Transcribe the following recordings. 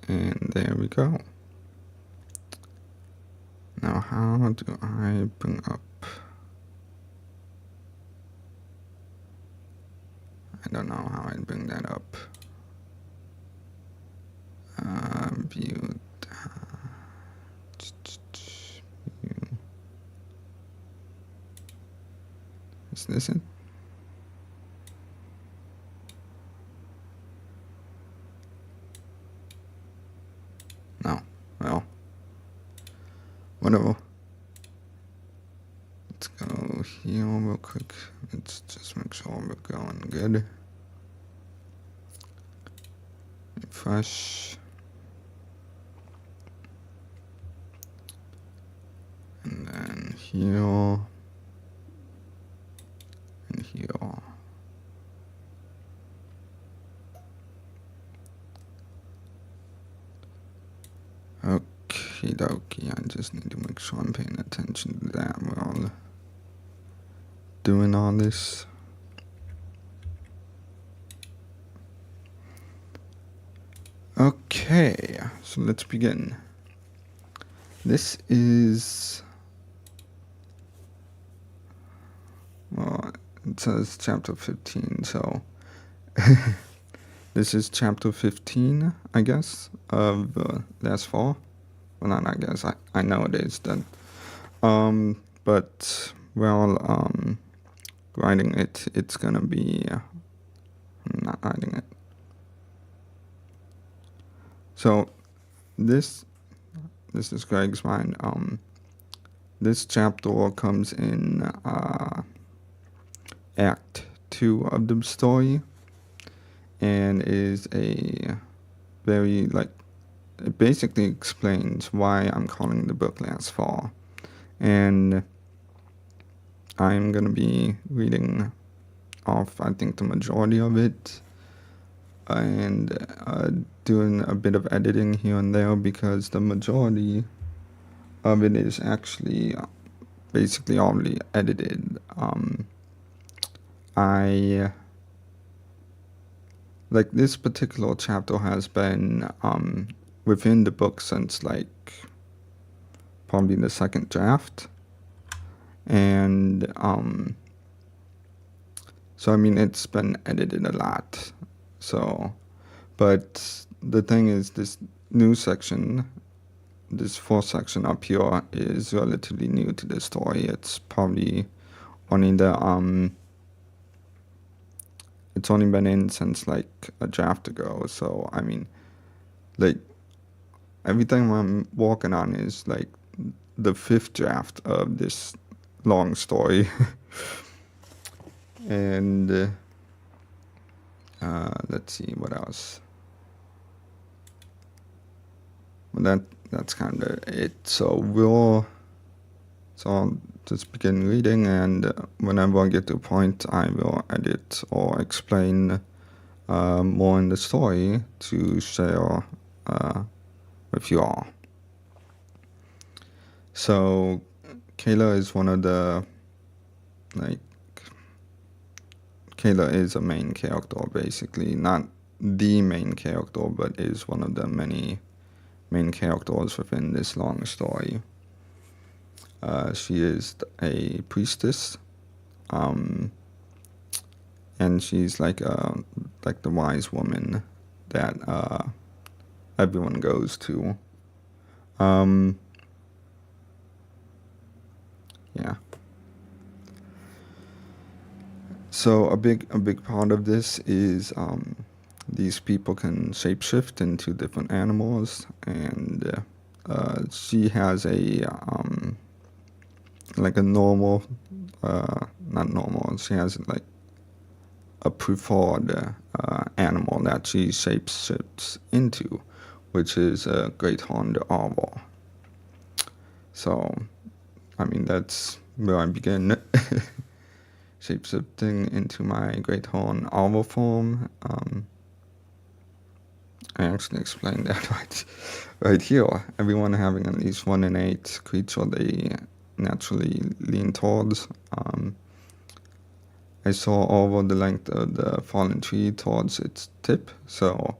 And there we go. Now how do I bring up? I don't know how I bring that up. View. Is this it? No. Well, whatever. Let's go here real quick. Let's just make sure we're going good. Refresh. And then here. And here. Okie dokie, I just need to make sure I'm paying attention to that while doing all this. Okay, so let's begin. This is, well, it says chapter 15, so this is chapter 15, I guess, of last fall. Well, not I guess, I know it is then. But, well, writing it, it's gonna be, I'm not writing it. So, this is Greg's mind. This chapter comes in Act 2 of the story, and is a very, like, it basically explains why I'm calling the book Last Fall. And I'm gonna be reading off, I think, the majority of it, and doing a bit of editing here and there, because the majority of it is actually basically already edited. Like, this particular chapter has been within the book since, like, probably the second draft. And so I mean, it's been edited a lot. So, but the thing is, this new section, this fourth section up here, is relatively new to the story. It's probably only it's only been in since like a draft ago. So I mean, like, everything I'm working on is like the fifth draft of this long story. And let's see what else. Well, that's kind of it. So I'll just begin reading, and whenever I get to a point, I will edit or explain more in the story to share with you all. So Kayla is one of the, like, Kayla is a main character, basically. Not the main character, but is one of the many main characters within this long story. She is a priestess, and she's like the wise woman that everyone goes to. Yeah. So a big part of this is these people can shapeshift into different animals, and she has a like a normal, not normal. She has like a preferred animal that she shapeshifts into, which is a great horned owl. So, I mean, that's where I begin. Shapeshifting into my great horn owl form. I actually explained that right here. Everyone having at least 1 in 8 creature they naturally lean towards. I saw over the length of the fallen tree towards its tip, so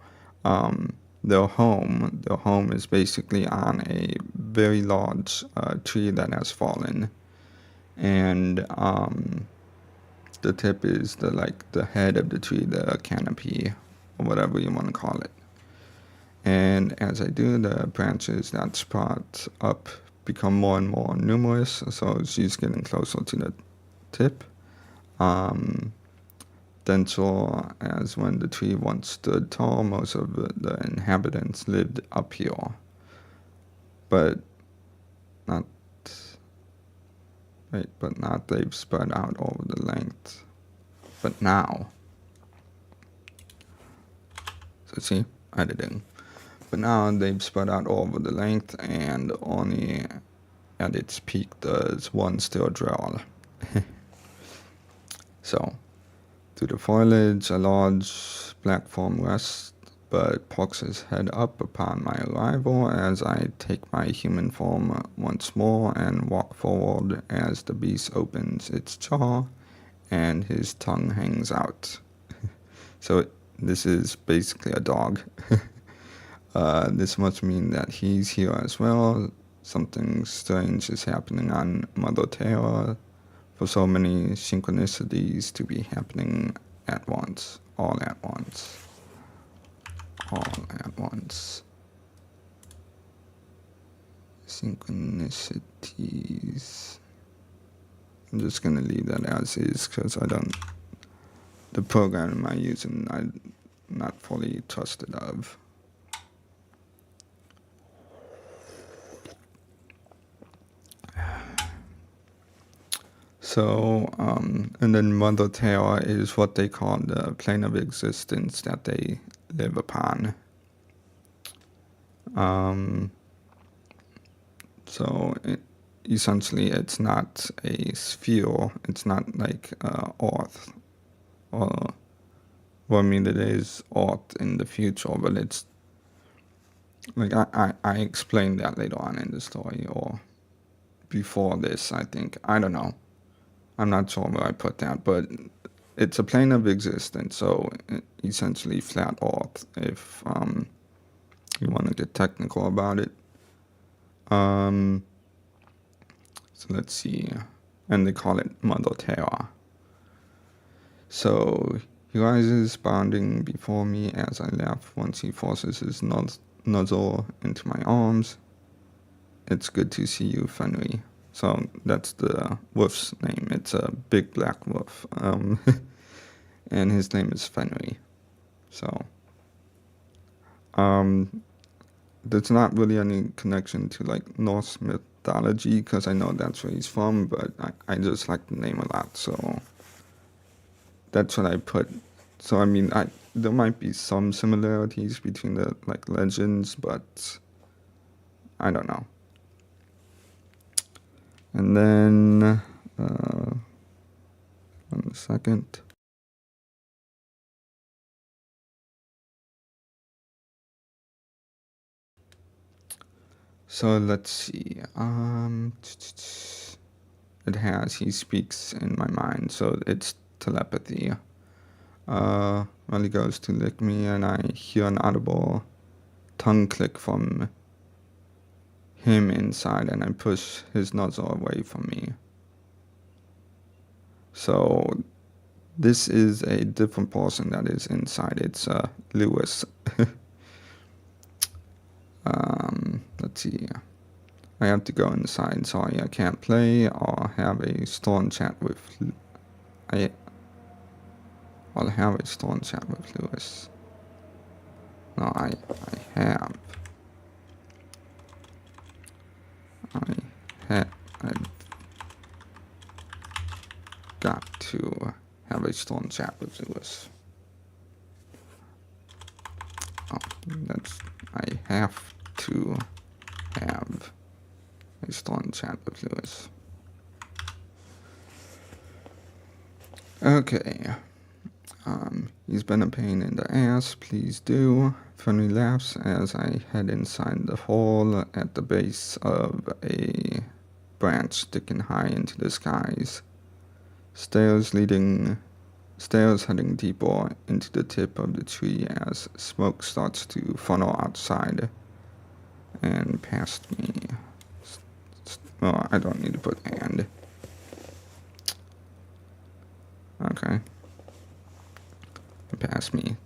their home is basically on a very large tree that has fallen, and the tip is the head of the tree, the canopy, or whatever you want to call it. And as I do, the branches that sprout up become more and more numerous, so she's getting closer to the tip. Um, denser as when the tree once stood tall, most of the inhabitants lived up here. But not, wait, but not they've spread out over the length. But now, so see, editing. But now they've spread out over the length, and only at its peak does one still dwell. So, through the foliage, a large black form rests, but pokes his head up upon my arrival as I take my human form once more and walk forward as the beast opens its jaw and his tongue hangs out. So this is basically a dog. This must mean that he's here as well. Something strange is happening on Mother Terra, for so many synchronicities to be happening at once, all at once, all at once. Synchronicities. I'm just gonna leave that as is because the program I'm using, I'm not fully trusted of. So, and then Mother Terra is what they call the plane of existence that they live upon. So, essentially, it's not a sphere. It's not like Earth, or well, I mean, it is Earth in the future, but it's like I explained that later on in the story, or before this, I think. I don't know. I'm not sure where I put that, but it's a plane of existence, so essentially flat Earth, if you want to get technical about it. So let's see, and they call it Mother Terra. So he rises, bounding before me as I laugh once he forces his nozzle into my arms. It's good to see you, Fenry. So that's the wolf's name. It's a big black wolf. And his name is Fenry. So, there's not really any connection to like Norse mythology because I know that's where he's from, but I just like the name a lot. So that's what I put. So I mean, there might be some similarities between the like legends, but I don't know. And then, 1 second. So let's see. It has, he speaks in my mind, so it's telepathy. Well, he goes to lick me, and I hear an audible tongue click from him inside, and I push his nozzle away from me. So this is a different person that is inside. It's Lewis. Let's see. I have to go inside. Sorry, I can't play or have a storm chat with. I'll have a storm chat with Lewis. No, I've got to have a storm chat with Lewis. I have to have a storm chat with Lewis. Okay. He's been a pain in the ass, please do. Funny laughs as I head inside the hole at the base of a branch sticking high into the skies. Stairs leading stairs heading deeper into the tip of the tree as smoke starts to funnel outside and past me. Oh, I don't need to put and. Okay. Past me.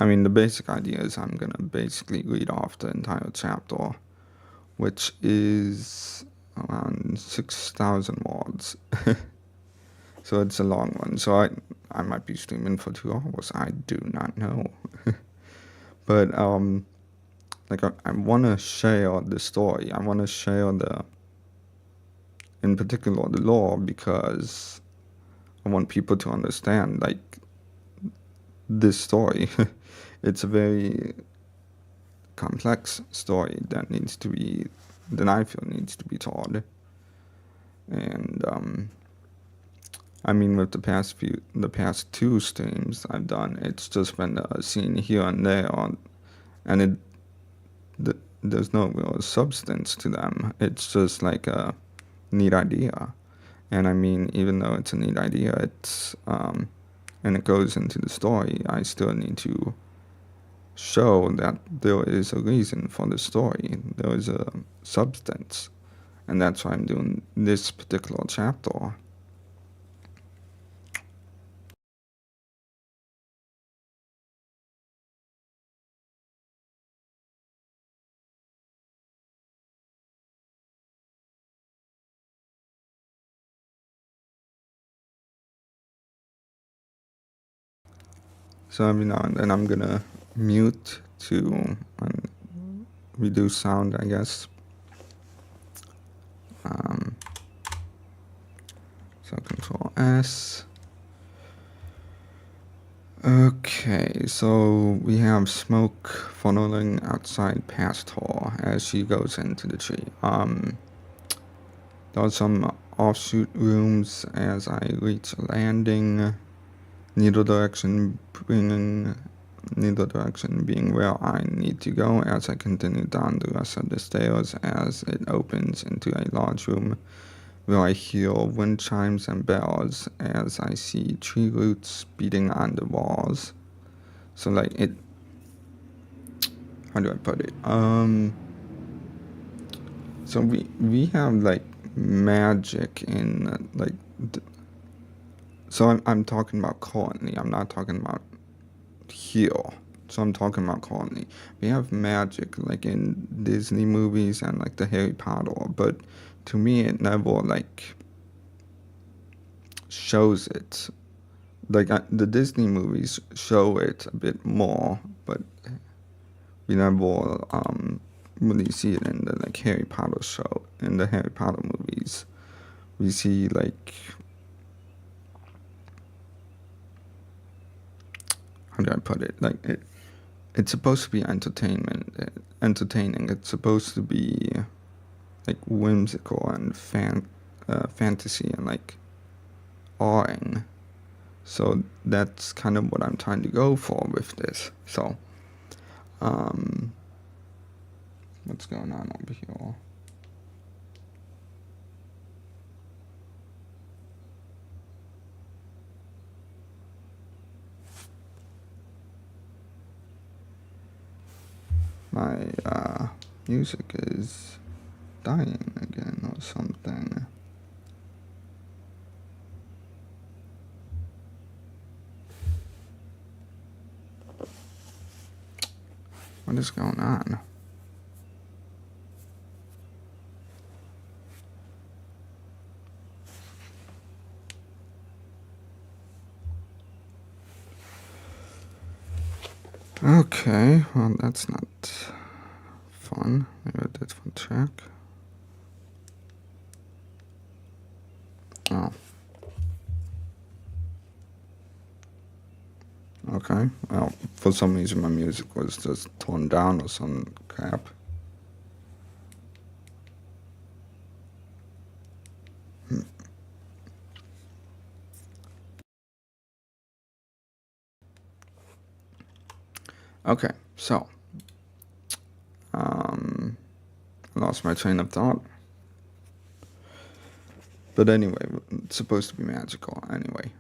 I mean, the basic idea is I'm gonna basically read off the entire chapter, which is around 6,000 words. So it's a long one. So I might be streaming for 2 hours. I do not know. But like I want to share the story. I want to share in particular, the lore, because I want people to understand like this story. It's a very complex story that I feel needs to be told. And I mean, with the past two streams I've done, it's just been a scene here and there, and there's no real substance to them. It's just like a neat idea. And I mean, even though it's a neat idea, and it goes into the story, I still need to show that there is a reason for the story. There is a substance. And that's why I'm doing this particular chapter. So every now and then I'm gonna mute to reduce sound, I guess. So Control S. Okay, so we have smoke funneling outside past her as she goes into the tree. There are some offshoot rooms as I reach a landing. Neither direction being where I need to go as I continue down the rest of the stairs as it opens into a large room where I hear wind chimes and bells as I see tree roots beating on the walls. So like it, how do I put it? So we have like magic in like, so I'm talking about currently. I'm not talking about here. So I'm talking about currently. We have magic like in Disney movies and like the Harry Potter, but to me it never like shows it. Like the Disney movies show it a bit more, but we never really see it in the like Harry Potter show. In the Harry Potter movies, we see like, how do I put it? Like it's supposed to be entertaining. It's supposed to be like whimsical and fantasy and like awing. So that's kind of what I'm trying to go for with this. So, what's going on over here? My music is dying again or something. What is going on? Okay, well that's not fun. Maybe a different track. Oh. Okay. Well, for some reason my music was just torn down or some crap. Okay, so I lost my train of thought. But anyway, it's supposed to be magical anyway.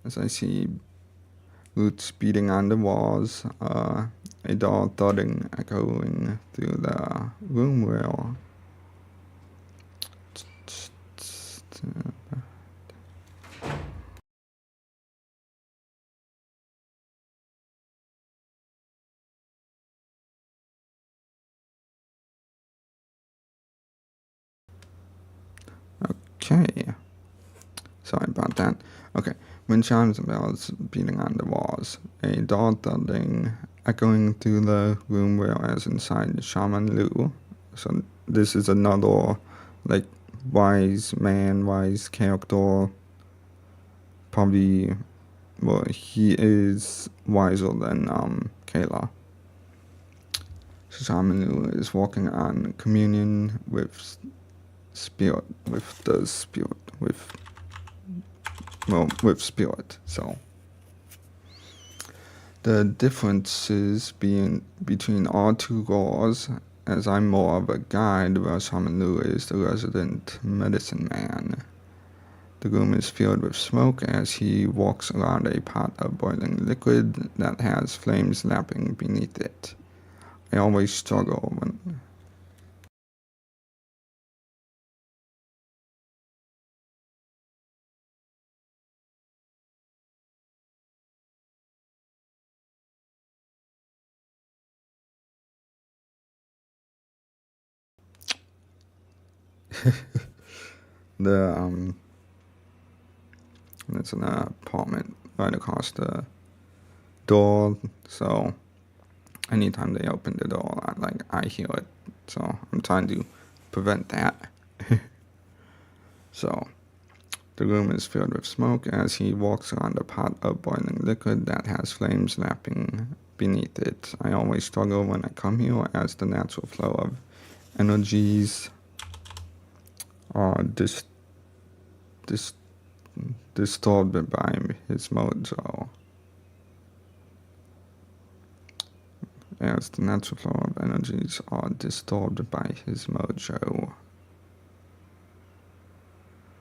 As I see roots beating on the walls, a dull thudding echoing through the room where. Okay, sorry about that. Okay, when chimes and bells beating on the walls, a dull thudding echoing through the room, whereas inside Shaman Lu. So this is another like wise man, wise character. Probably, well, he is wiser than Kayla. Shaman Lu is walking on communion with spirit, with the spirit, with spirit. So the differences being between our two goals, as I'm more of a guide, where Shaman Lu is the resident medicine man. The room is filled with smoke as he walks around a pot of boiling liquid that has flames lapping beneath it. I always struggle when. the It's an apartment right across the door, so anytime they open the door, I hear it. So I'm trying to prevent that. So the room is filled with smoke as he walks around a pot of boiling liquid that has flames lapping beneath it. I always struggle when I come here as the natural flow of energies are dis- disturbed by his mojo. As the natural flow of energies are disturbed by his mojo.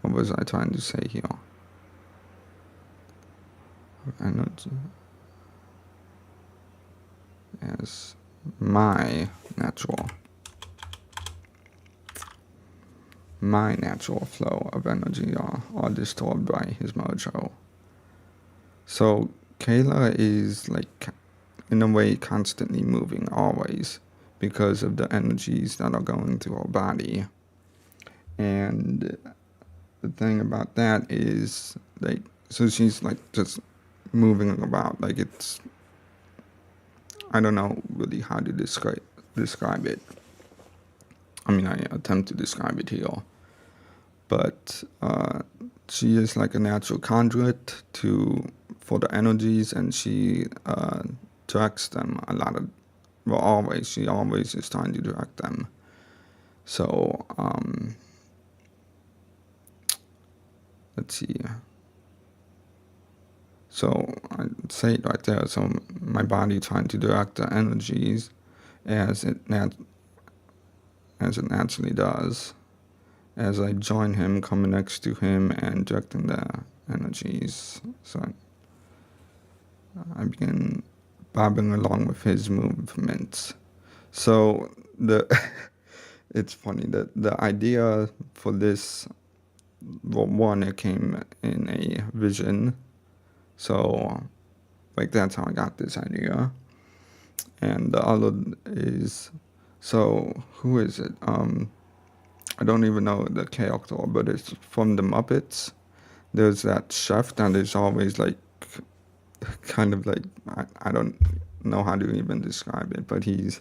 What was I trying to say here? Energy. As my natural flow of energy are disturbed by his mojo. So Kayla is like, in a way, constantly moving always because of the energies that are going through her body. And the thing about that is, like, so she's like just moving about, like it's, I don't know really how to describe it. I mean, I attempt to describe it here, but she is like a natural conduit for the energies, and she directs them a lot of, well, always, she always is trying to direct them. So let's see. So I say it right there. So my body trying to direct the energies as it naturally does, as I join him, coming next to him and directing the energies. So I begin bobbing along with his movements. So the it's funny that the idea for this, well, one, it came in a vision. So like that's how I got this idea. And the other is, so who is it? I don't even know the character, but it's from the Muppets. There's that chef that is always like, kind of like, I don't know how to even describe it, but he's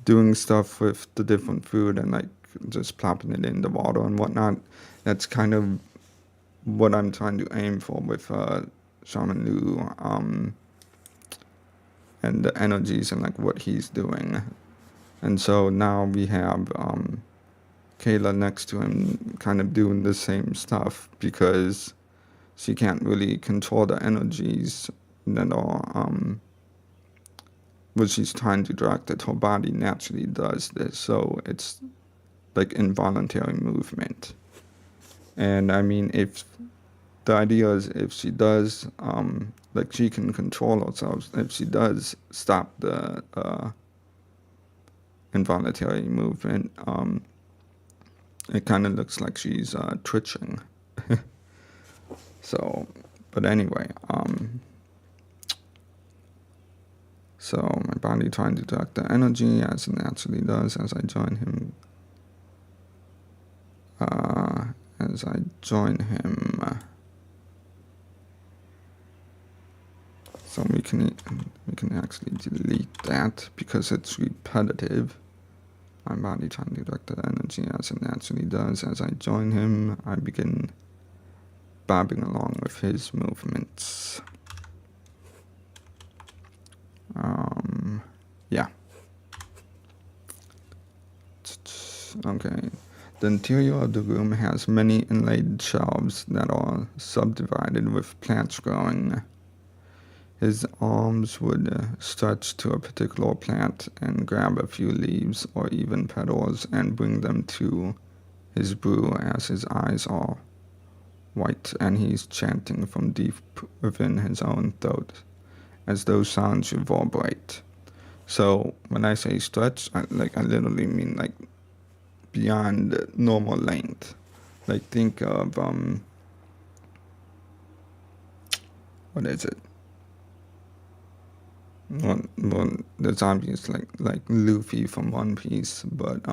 doing stuff with the different food and like just plopping it in the water and whatnot. That's kind of what I'm trying to aim for with Shaman Lu, and the energies and like what he's doing. And so now we have Kayla next to him kind of doing the same stuff because she can't really control the energies that are, what she's trying to direct it. Her body naturally does this, so it's like involuntary movement. And I mean, if the idea is if she does, like she can control herself, if she does stop the involuntary movement, it kind of looks like she's twitching. So, but anyway, so my body trying to direct the energy as it naturally does as I join him. As I join him, so we can actually delete that because it's repetitive. My body trying to direct the energy as it naturally does. As I join him, I begin bobbing along with his movements. Yeah. Okay. The interior of the room has many inlaid shelves that are subdivided with plants growing. His arms would stretch to a particular plant and grab a few leaves or even petals and bring them to his brew as his eyes are white and he's chanting from deep within his own throat as those sounds reverberate. So when I say stretch, I literally mean like beyond normal length. Like think of what is it? Well, the zombie is like Luffy from One Piece, but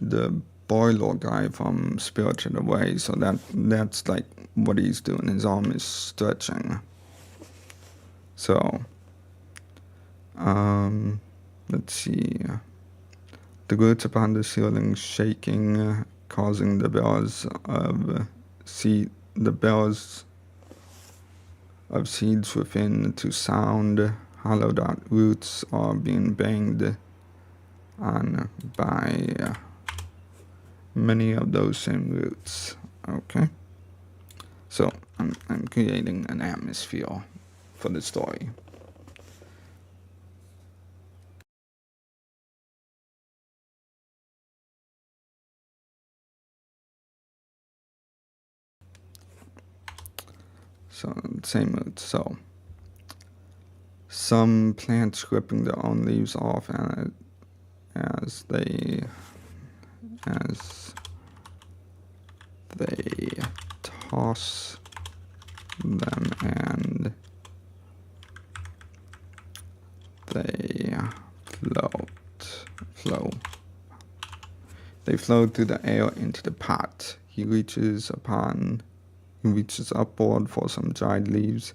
the boiler guy from Spirited Away. So that's like what he's doing. His arm is stretching. So let's see. The roots upon the ceiling shaking, causing the bells of seeds within to sound. Hollowed out roots are being banged on by many of those same roots. Okay, so I'm creating an atmosphere for the story. So same roots. So some plants ripping their own leaves off and as they toss them and they flow. They flow through the air into the pot. He reaches upward for some dried leaves.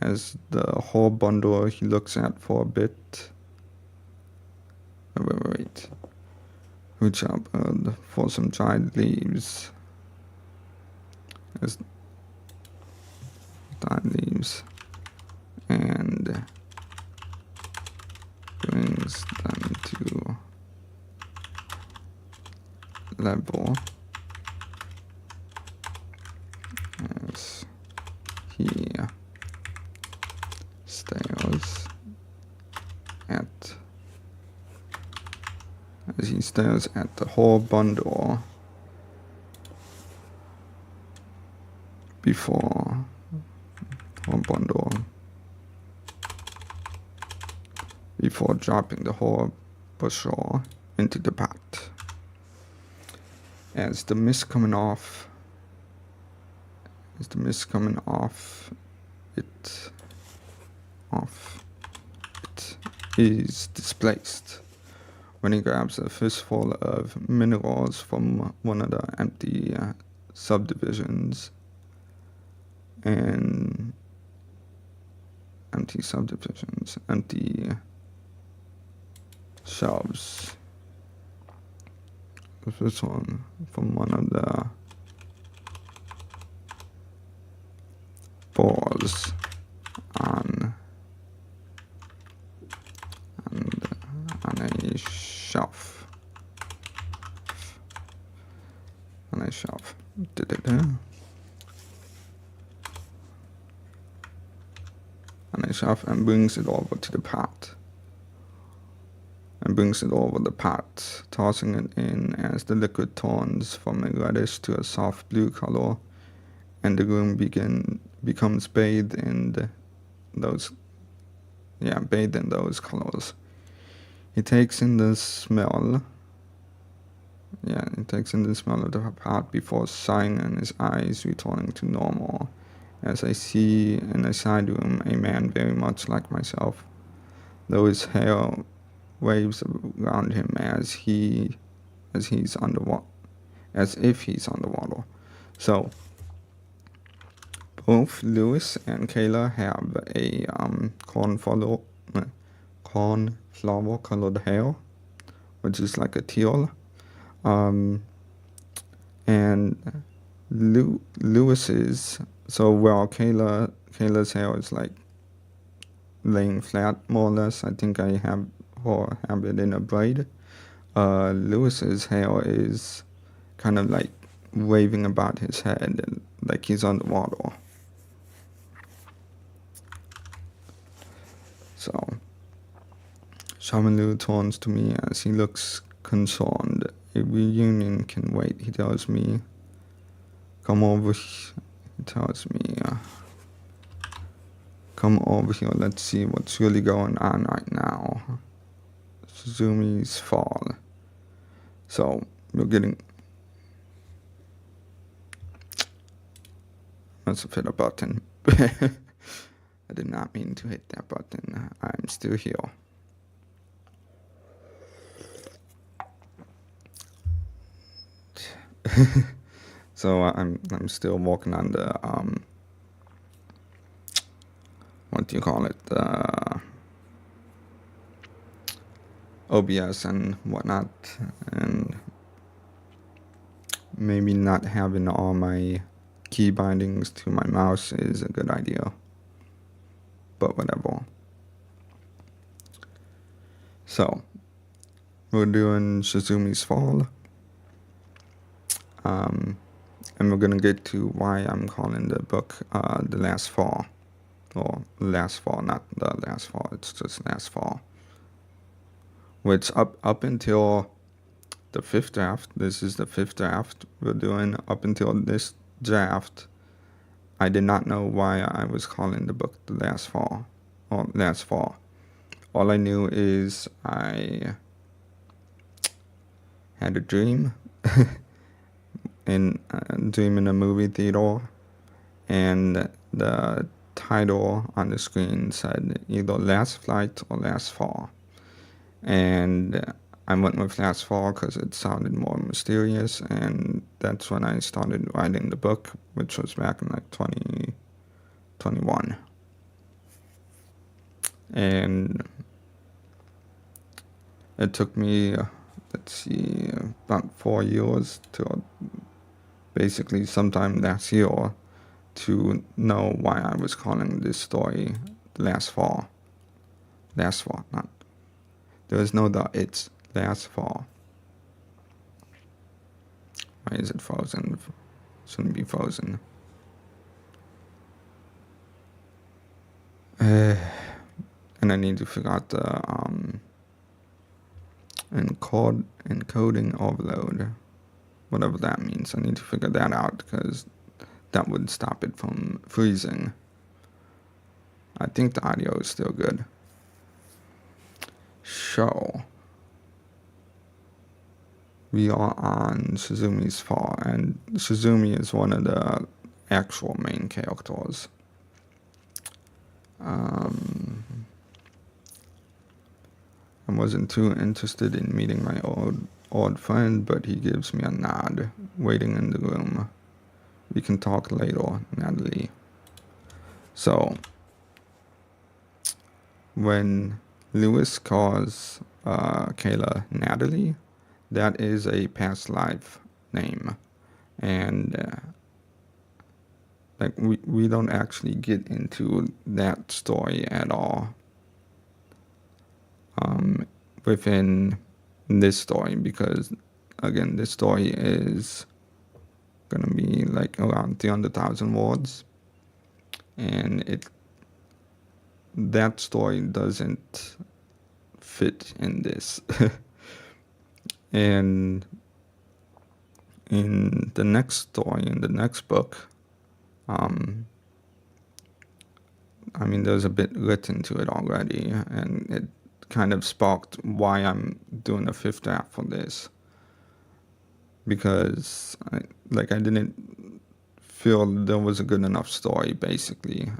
As the whole bundle he looks at for a bit. Wait. Reach upward for some dried leaves. As dried leaves. And brings them to level as he stares at the whole bundle before dropping the whole bushel into the pot. As the mist coming off, it is displaced when he grabs a fistful of minerals from one of the empty subdivisions and empty shelves. This one from one of the balls on a shelf. On a shelf. On a shelf and brings it over to the pot. And and brings it over the pot, tossing it in as the liquid turns from a reddish to a soft blue color, and the room becomes those bathed in those colors. He takes in the smell. Yeah, he takes in the smell of the pot before sighing and his eyes returning to normal. As I see in a side room a man very much like myself, though his hair waves around him as he's underwater, as if he's underwater. So both Lewis and Kayla have a cornflower colored hair, which is like a teal. Um, and Lewis's, so while Kayla's hair is like laying flat more or less. I think I have it in a braid. Lewis's hair is kind of like waving about his head and like he's underwater. So Shamalu turns to me as he looks concerned. A reunion can wait, he tells me. Come over, he tells me. Come over here, let's see what's really going on right now. Suzumi's fall. So, we're getting... Must have hit a button. I did not mean to hit that button. I'm still here. So I'm still working on the what do you call it, OBS and whatnot, and maybe not having all my key bindings to my mouse is a good idea, but whatever. So we're doing Suzumi's Fall, and we're gonna get to why I'm calling the book The Last Fall. Or Last Fall, not The Last Fall, it's just Last Fall. Which up until the fifth draft, this is the fifth draft we're doing, up until this draft, I did not know why I was calling the book The Last Fall, or Last Fall. All I knew is I had a dream, in a dream in a movie theater, and the title on the screen said either Last Flight or Last Fall, and I went with Last Fall because it sounded more mysterious, and that's when I started writing the book, which was back in like 2021. And it took me, about 4 years to basically sometime last year to know why I was calling this story Last Fall. Last Fall, not. There is no the, it's Last Fall. Why is it frozen? Shouldn't be frozen. And I need to figure out the encoding overload, whatever that means. I need to figure that out because that would stop it from freezing. I think the audio is still good. So we are on Suzumi's Fall, and Suzumi is one of the actual main characters. I wasn't too interested in meeting my old friend, but he gives me a nod, waiting in the room. We can talk later, Natalie. So, when Lewis calls Kayla Natalie, that is a past life name. And like we don't actually get into that story at all within this story, because again, this story is gonna be like around 300,000 words, and that story doesn't fit in this. And in the next story, in the next book, um, I mean, there's a bit written to it already, and it kind of sparked why I'm doing a fifth draft for this. Because, I didn't feel there was a good enough story, basically.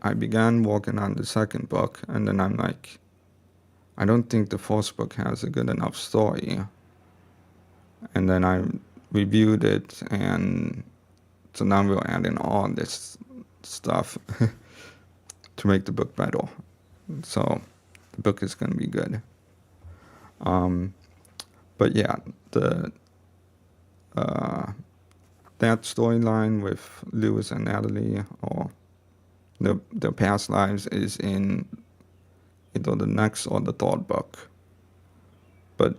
I began working on the second book, and then I'm like, I don't think the first book has a good enough story. And then I reviewed it, and so now we're adding all this stuff to make the book better. So the book is going to be good. But yeah, the that storyline with Lewis and Natalie, or their past lives, is in either the next or the third book. But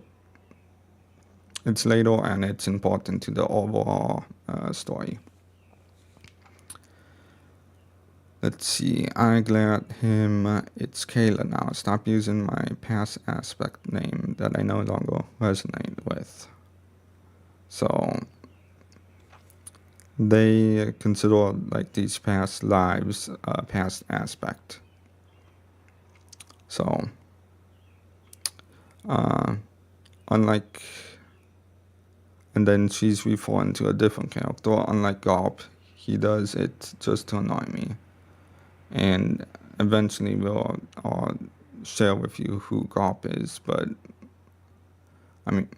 it's later, and it's important to the overall story. Let's see, I glared at him. It's Kayla now. Stop using my past aspect name that I no longer resonate with. So they consider these past lives past aspect. So unlike, and then she's referring to a different character. Unlike Garp, he does it just to annoy me. And eventually I'll share with you who Garp is, but I mean,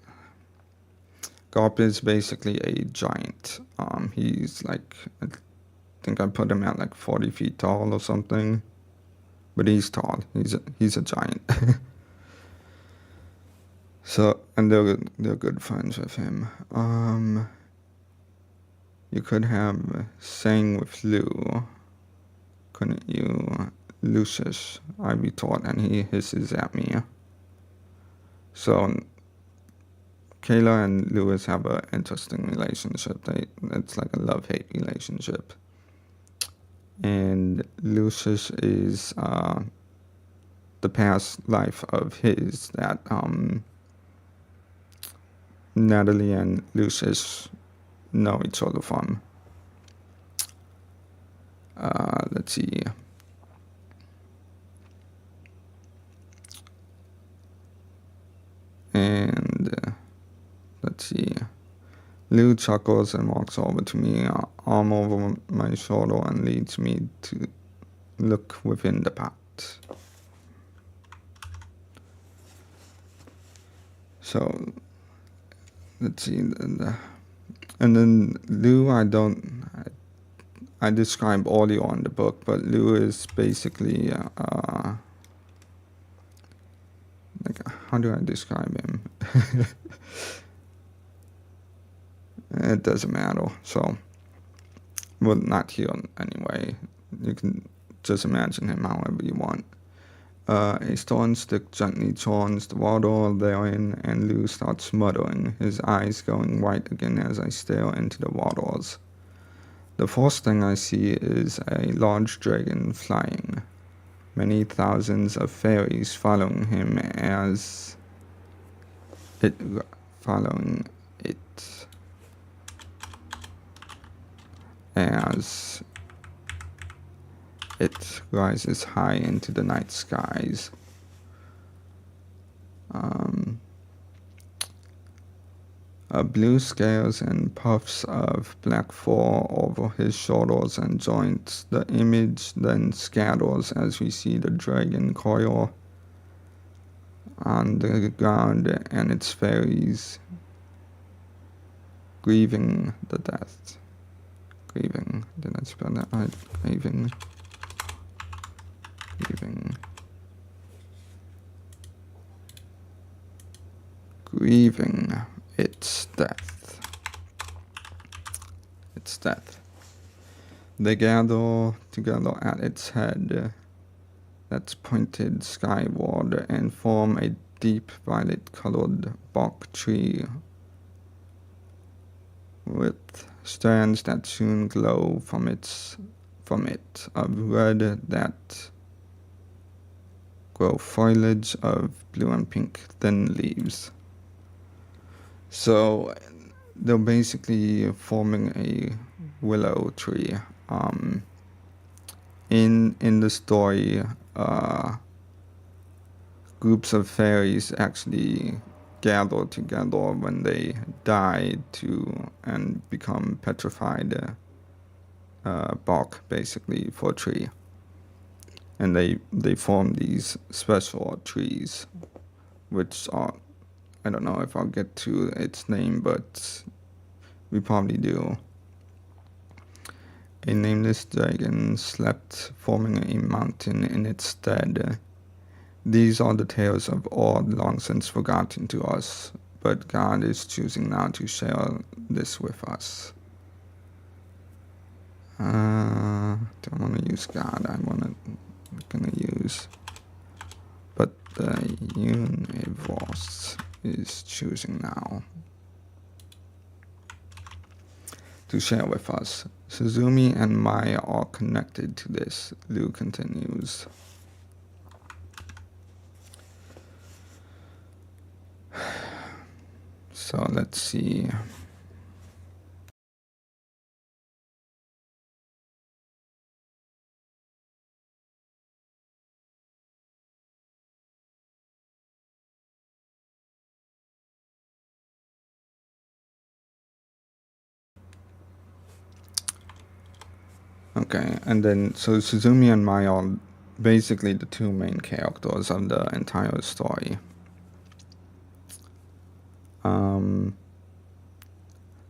Garp is basically a giant. He's I think I put him at 40 feet tall or something, but he's tall. He's a giant. So, and they're good friends with him. You could have sang with Lou, couldn't you, Lucius? I retort, and he hisses at me. So Kayla and Lewis have an interesting relationship. It's like a love-hate relationship. And Lucius is the past life of his that Natalie and Lucius know each other from. Let's see. And let's see. Lou chuckles and walks over to me, arm over my shoulder, and leads me to look within the pot. So, let's see. And then Lou, I describe earlier on the book, but Lou is basically, how do I describe him? It doesn't matter. So, well, not here anyway. You can just imagine him however you want. A stone stick gently churns the water therein, and Lou starts muttering, his eyes going white again as I stare into the waters. The first thing I see is a large dragon flying, many thousands of fairies following him as it rises high into the night skies. Blue scales and puffs of black fur over his shoulders and joints. The image then scatters as we see the dragon coil on the ground and its fairies grieving the death. Grieving. Did I spell that right? Grieving. Grieving its death. They gather together at its head that's pointed skyward and form a deep violet-colored bark tree with strands that soon glow from it of red that grow foliage of blue and pink thin leaves. So they're basically forming a willow tree. In the story, groups of fairies actually gather together when they die to and become petrified bark, basically, for a tree. And they form these special trees, which are, I don't know if I'll get to its name, but we probably do. A nameless dragon slept, forming a mountain in its stead. These are the tales of old, long since forgotten to us, but God is choosing now to share this with us. Don't want to use God. I'm gonna use, but the universe is choosing now to share with us. Suzumi and Maya are connected to this, Liu continues. So let's see. Okay, and then so Suzumi and Mai are basically the two main characters of the entire story.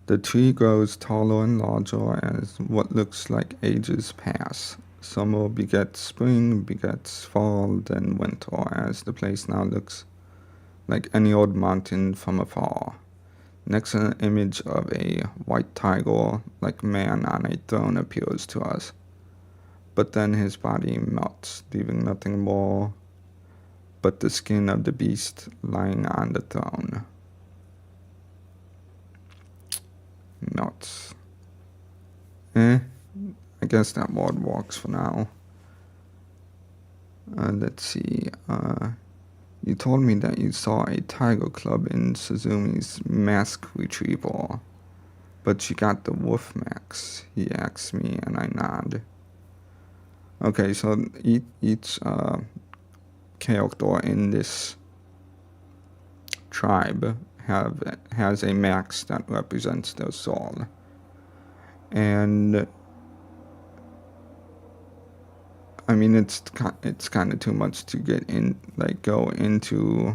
The tree grows taller and larger as what looks like ages pass. Summer begets spring, begets fall, then winter, as the place now looks like any old mountain from afar. Next, an image of a white tiger, like man on a throne, appears to us. But then his body melts, leaving nothing more but the skin of the beast lying on the throne. Melts. I guess that word works for now. Let's see. You told me that you saw a tiger club in Suzumi's mask retrieval, but she got the wolf max, he asks me, and I nod. Okay, so each character in this tribe has a max that represents their soul. And I mean, it's kind of too much to go into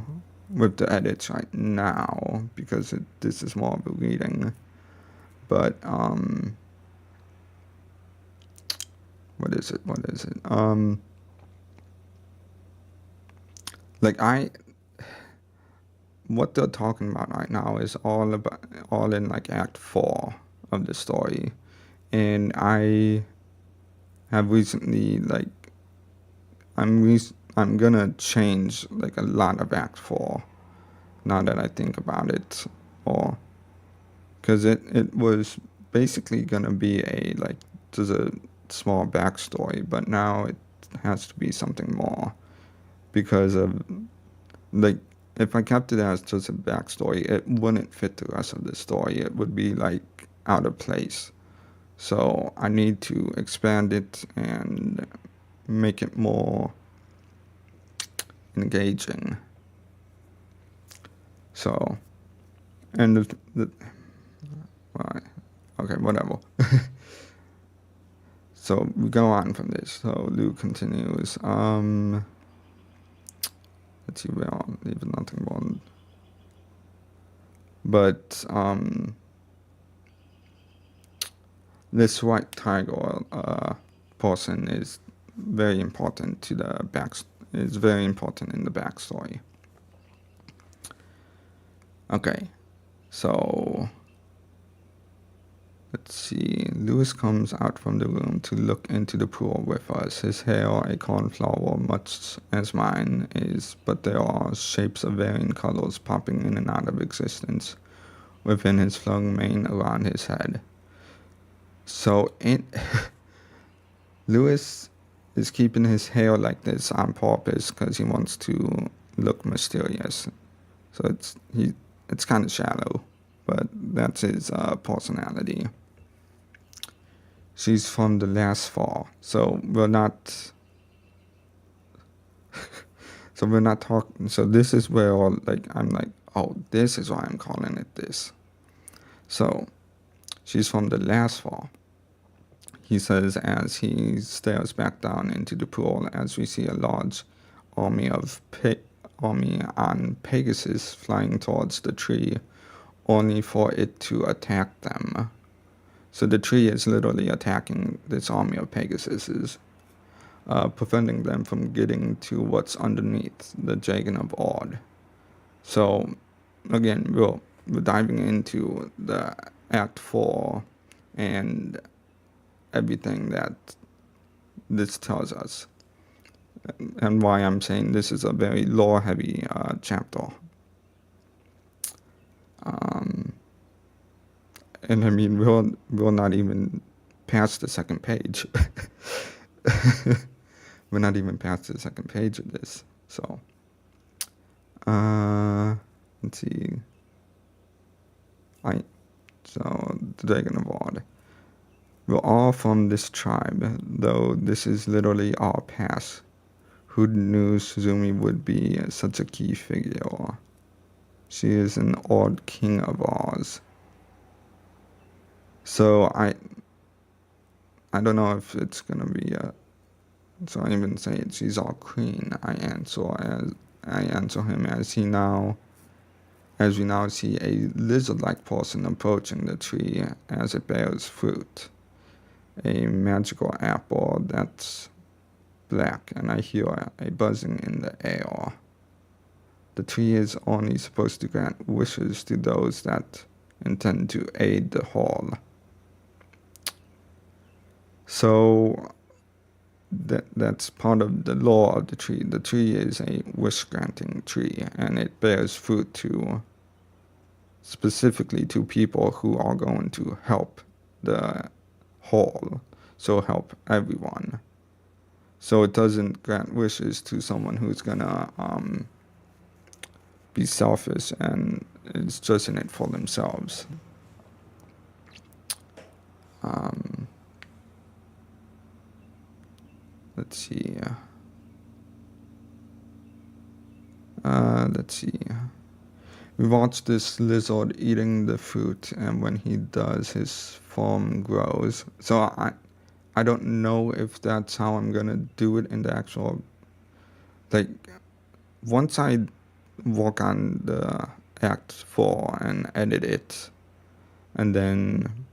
with the edits right now, because this is more of a reading. But what is it? What they're talking about right now is all in like Act 4 of the story, and I have recently I'm gonna change like a lot of Act 4 now that I think about it, or because it was basically gonna be just a small backstory, but now it has to be something more, because of like, if I kept it as just a backstory, it wouldn't fit the rest of the story. It would be like out of place. So I need to expand it and make it more engaging. So, and okay, whatever. So we go on from this. So Liu continues. Let's see, where I'll leave nothing more. But this white tiger person is very important to the is very important in the backstory. Okay, so let's see. Lewis comes out from the room to look into the pool with us. His hair a cornflower, much as mine is, but there are shapes of varying colors popping in and out of existence within his flowing mane around his head. So Lewis is keeping his hair like this on purpose because he wants to look mysterious. So it's kind of shallow, but that's his personality. She's from the last fall, so we're not talking. So this is where I'm like, oh, this is why I'm calling it this. So she's from the last fall. He says as he stares back down into the pool as we see a large army army on Pegasus flying towards the tree, only for it to attack them. So the tree is literally attacking this army of Pegasuses, preventing them from getting to what's underneath the Dragon of Ord. So again, we're diving into the Act 4 and everything that this tells us, and why I'm saying this is a very lore-heavy chapter. And I mean, we're not even past the second page. We're not even past the second page of this. So, let's see. So the Dragon of Ord. We're all from this tribe, though this is literally our past. Who knew Suzumi would be such a key figure? She is an Ord king of ours. So I don't know if it's gonna be so I even say it, she's our queen. I answer him as we now see a lizard-like person approaching the tree as it bears fruit. A magical apple that's black, and I hear a buzzing in the air. The tree is only supposed to grant wishes to those that intend to aid the whole. So that's part of the lore of the tree. The tree is a wish-granting tree, and it bears fruit specifically to people who are going to help the whole, so help everyone. So it doesn't grant wishes to someone who's gonna be selfish and is just in it for themselves. Let's see. Let's see. We watch this lizard eating the fruit, and when he does, his form grows. So I don't know if that's how I'm gonna do it in the actual, like, once I work on the Act 4 and edit it, and then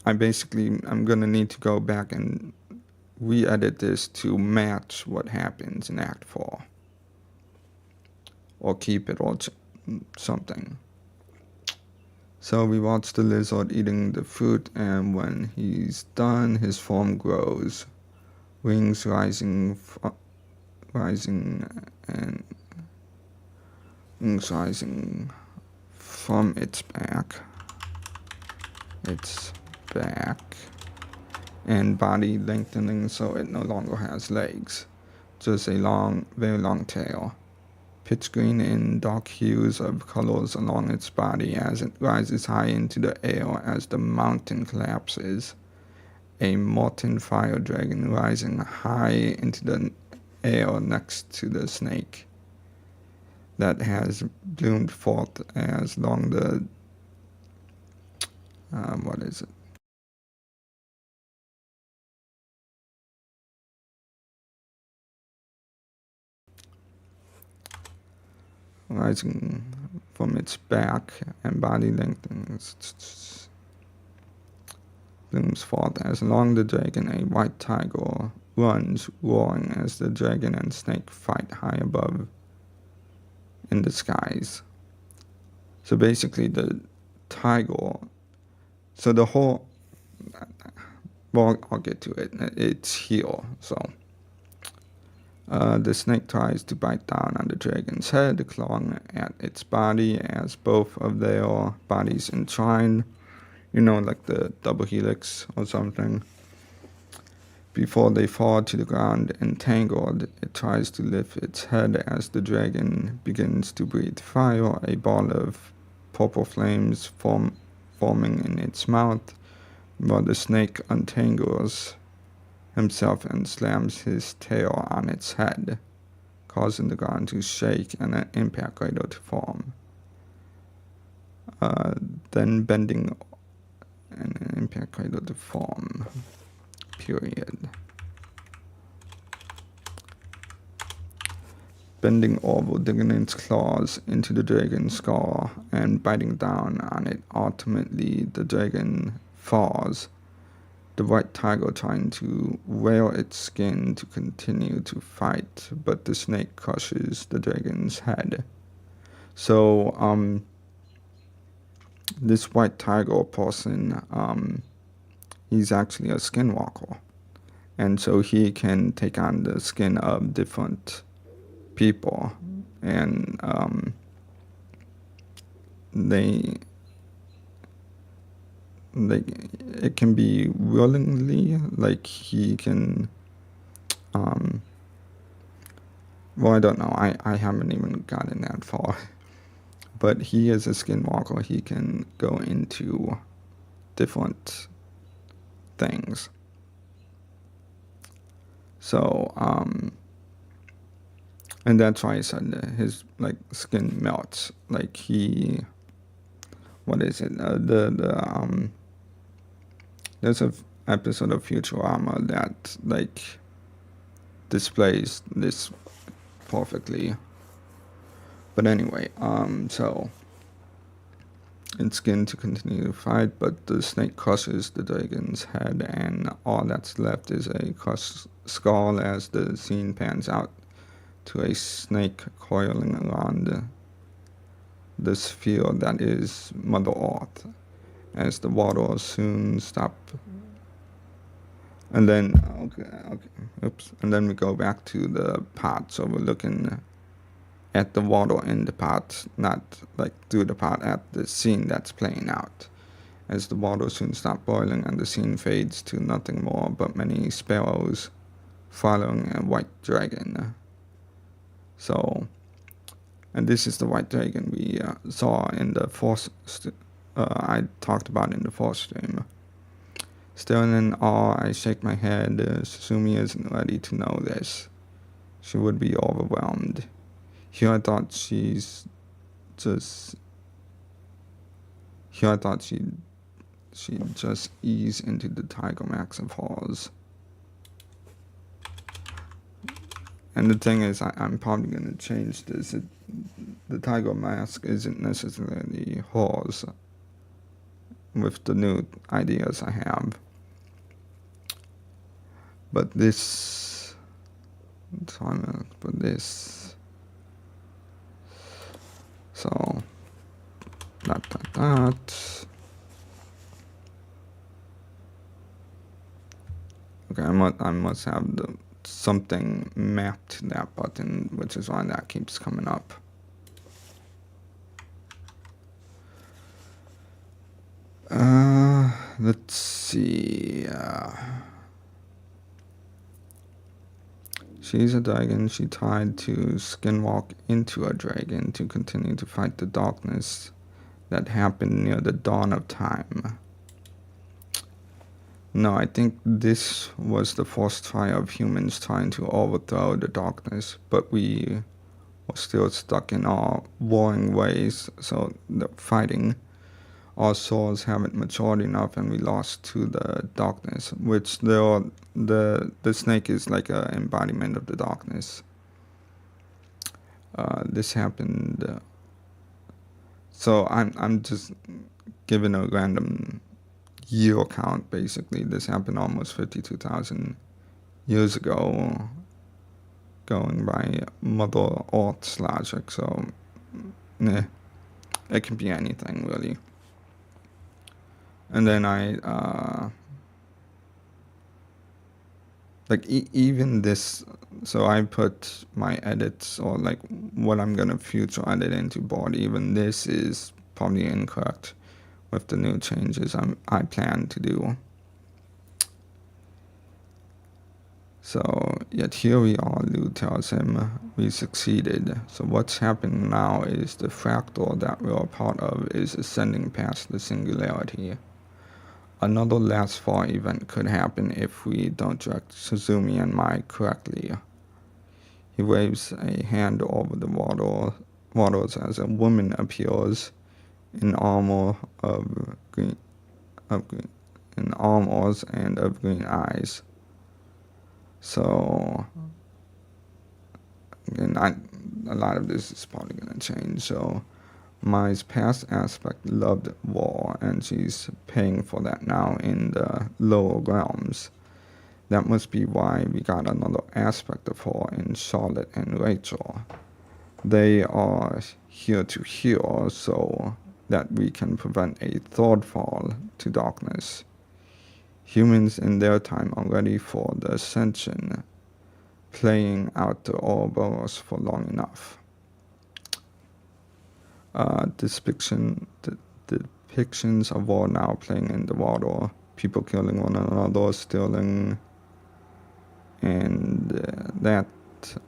I'm gonna need to go back and re-edit this to match what happens in Act 4. Or keep it or something. So we watch the lizard eating the fruit, and when he's done, his form grows. Wings rising from its back. And body lengthening so it no longer has legs, just a very long tail. Pitch green in dark hues of colors along its body as it rises high into the air as the mountain collapses. A molten fire dragon rising high into the air next to the snake that has bloomed forth as long the what is it? Rising from its back and body lengthens, blooms forth as along the dragon a white tiger runs, roaring as the dragon and snake fight high above in the skies. So basically the tiger, so the whole, well, I'll get to it. It's here, so. The snake tries to bite down on the dragon's head, clawing at its body as both of their bodies entwine, like the double helix or something. Before they fall to the ground entangled, it tries to lift its head as the dragon begins to breathe fire, a ball of purple flames forming in its mouth, while the snake untangles himself and slams his tail on its head, causing the ground to shake and an impact crater to form. Then bending and an impact crater to form. Period. Bending over, digging its claws into the dragon's skull and biting down on it. Ultimately, the dragon falls, the white tiger trying to wear its skin to continue to fight, but the snake crushes the dragon's head. So, this white tiger person, he's actually a skinwalker. And so he can take on the skin of different people, and they it can be willingly, like he can well, I don't know, I haven't even gotten that far, but he is a skinwalker. He can go into different things. So and that's why I said that his like skin melts. Like what is it? There's a episode of Futurama that like displays this perfectly. But anyway, so its skin to continue to fight, but the snake crushes the dragon's head, and all that's left is a crushed skull as the scene pans out to a snake coiling around the sphere that is Mother Earth, as the water soon stop. And then, and then we go back to the pot, so we're looking at the water in the pot, not like through the pot, at the scene that's playing out. As the water soon stop boiling and the scene fades to nothing more but many sparrows following a white dragon. So, and this is the white dragon we saw in the fourth, I talked about in the fourth stream. Still in awe, I shake my head. Susumi isn't ready to know this. She would be overwhelmed. Here I thought she'd just ease into the Tiger Max of hers. And the thing is, I'm probably going to change this. The Tiger Mask isn't necessarily hers with the new ideas I have. But this, so I'm going to put this. So, that. Okay, I must have something mapped to that button, which is why that keeps coming up. Let's see. She's a dragon. She tried to skinwalk into a dragon to continue to fight the darkness that happened near the dawn of time. No, I think this was the first try of humans trying to overthrow the darkness, but we were still stuck in our warring ways, so the fighting. Our souls haven't matured enough, and we lost to the darkness, which the snake is like an embodiment of the darkness. This happened. So I'm just giving a random year count. Basically, this happened almost 52,000 years ago, going by Mother Earth's logic. So, it can be anything really. And then even this, so I put my edits, or like what I'm gonna future edit into board. Even this is probably incorrect with the new changes I plan to do. So, yet here we are, Lou tells him we succeeded. So what's happening now is the fractal that we're a part of is ascending past the singularity. Another last far event could happen if we don't direct Suzumi and Mai correctly. He waves a hand over the waters as a woman appears in armor of green, in armors and of green eyes. So, again, a lot of this is probably going to change. So, Mai's past aspect loved war, and she's paying for that now in the lower realms. That must be why we got another aspect of her in Charlotte and Rachel. They are here to heal so that we can prevent a third fall to darkness. Humans in their time are ready for the ascension, playing out the Ouroboros for long enough. Depictions of war now playing in the water, people killing one another, stealing, and that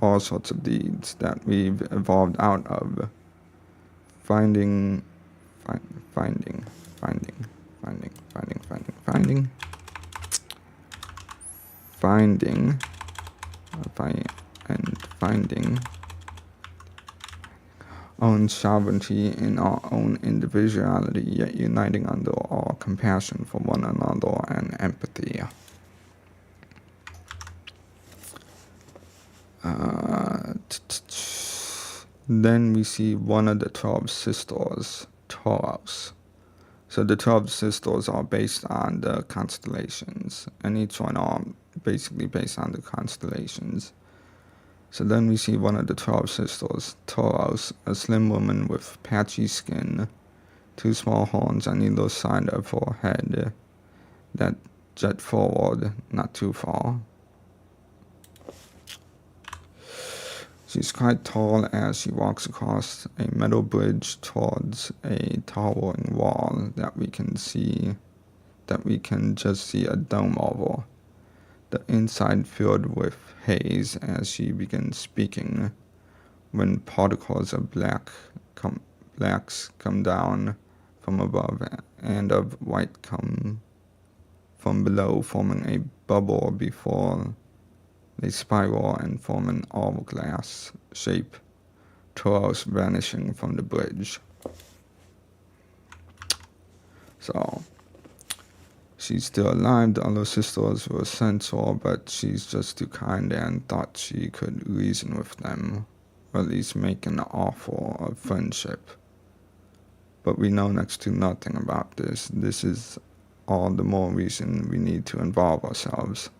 all sorts of deeds that we've evolved out of. Finding, finding, own sovereignty in our own individuality, yet uniting under our compassion for one another and empathy. Then we see one of the 12 sisters, Taurus. So the 12 sisters are based on the constellations, and each one are basically based on the constellations. So then we see one of the 12 sisters, Taurus, a slim woman with patchy skin, 2 small horns on either side of her head that jet forward not too far. She's quite tall as she walks across a metal bridge towards a towering wall that we can just see a dome over. The inside filled with haze as she begins speaking, when particles of blacks come down from above and of white come from below, forming a bubble before they spiral and form an hourglass shape, Taurus vanishing from the bridge. So, she's still alive. The other sisters were sent to her, but she's just too kind and thought she could reason with them, or at least make an offer of friendship. But we know next to nothing about this. This is all the more reason we need to involve ourselves.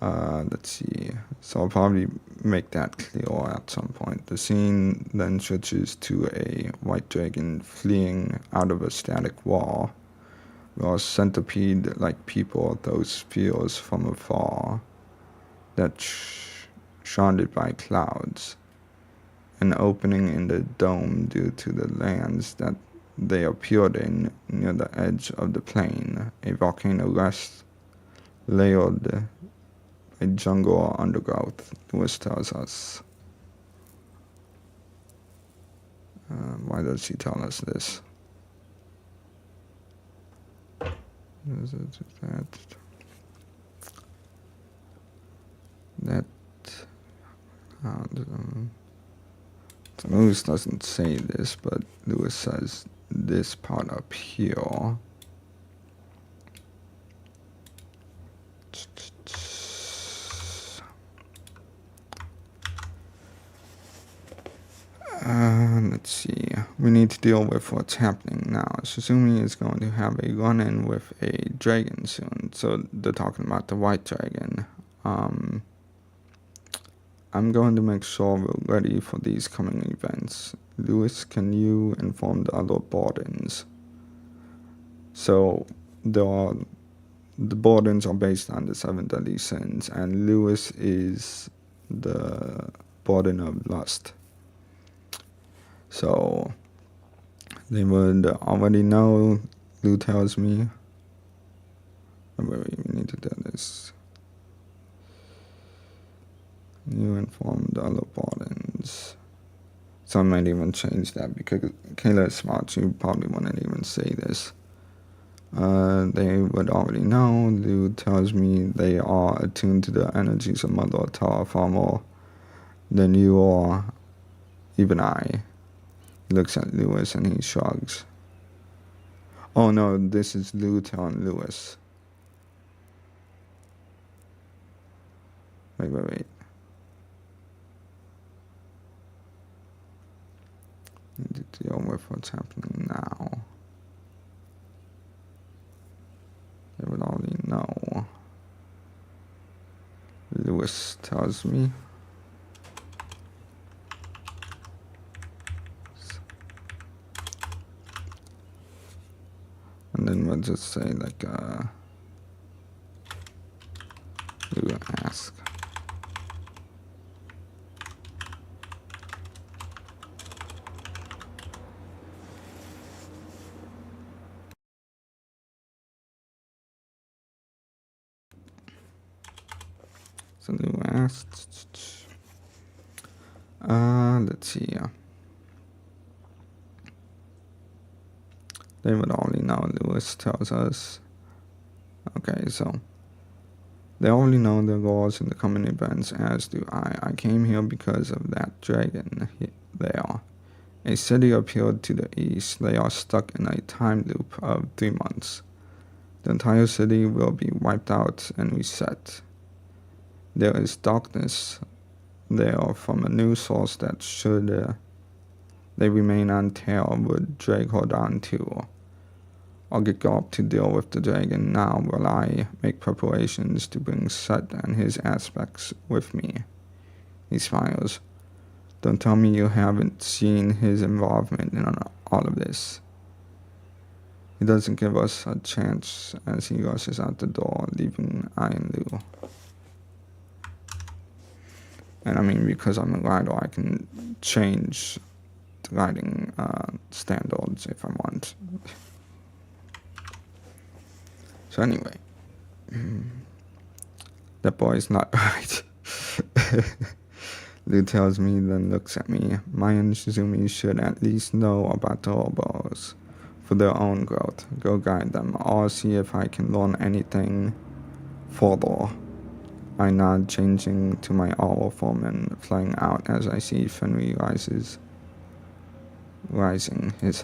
Let's see. So I'll probably make that clear at some point. The scene then switches to a white dragon fleeing out of a static wall, while centipede-like people, those spheres from afar, that surrounded by clouds, an opening in the dome due to the lands that they appeared in near the edge of the plain, a volcano rests layered a jungle or undergrowth, Lewis tells us. Why does he tell us this? Lewis doesn't say this, but Lewis says this part up here. Let's see. We need to deal with what's happening now. Suzumi is going to have a run-in with a dragon soon. So they're talking about the white dragon. I'm going to make sure we're ready for these coming events. Lewis, can you inform the other Bordens? So the Bordens are based on the 7 deadly sins, and Lewis is the Borden of lust. So they would already know, Lou tells me. We need to do this. You informed the other Bardens. So I might even change that because Kayla is smart. She probably wouldn't even say this. They would already know. Lou tells me they are attuned to the energies of Mother Tara far more than you or even I. He looks at Lewis and he shrugs. Oh no, this is Lou telling Lewis. Wait. Need to deal with what's happening now. They would already know. Lewis tells me. And then we'll just say like, Lou ask. So Lou asked. Let's see. They would already know. Lewis tells us. Okay, so they already know the laws in the coming events, as do I. I came here because of that dragon there. A city appeared to the east. They are stuck in a time loop of 3 months. The entire city will be wiped out and reset. There is darkness there from a new source that should they remain on tail would drag her down too. I'll get Garp to deal with the dragon now while I make preparations to bring Set and his aspects with me. He smiles. Don't tell me you haven't seen his involvement in all of this. He doesn't give us a chance as he rushes out the door, leaving I and Lou. And I mean, because I'm a writer, I can change the writing standards if I want. So anyway, that boy's not right. Lou tells me, then looks at me. Maya and Shizumi should at least know about the Ouroboros for their own growth. Go guide them. I'll see if I can learn anything further. I nod, changing to my owl form and flying out as I see Fenrir rising his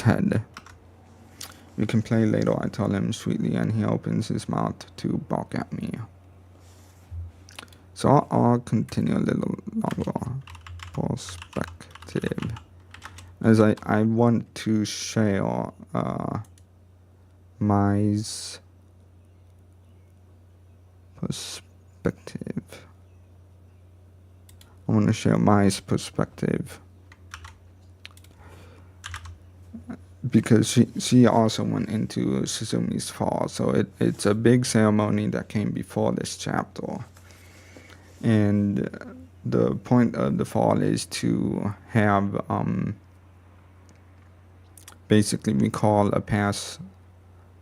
head. We can play later, I tell him sweetly, and he opens his mouth to bark at me. So I'll continue a little longer. Perspective. As I want to share my perspective. I want to share my perspective. Because she also went into Suzumi's fall, so it's a big ceremony that came before this chapter. And the point of the fall is to have basically recall a past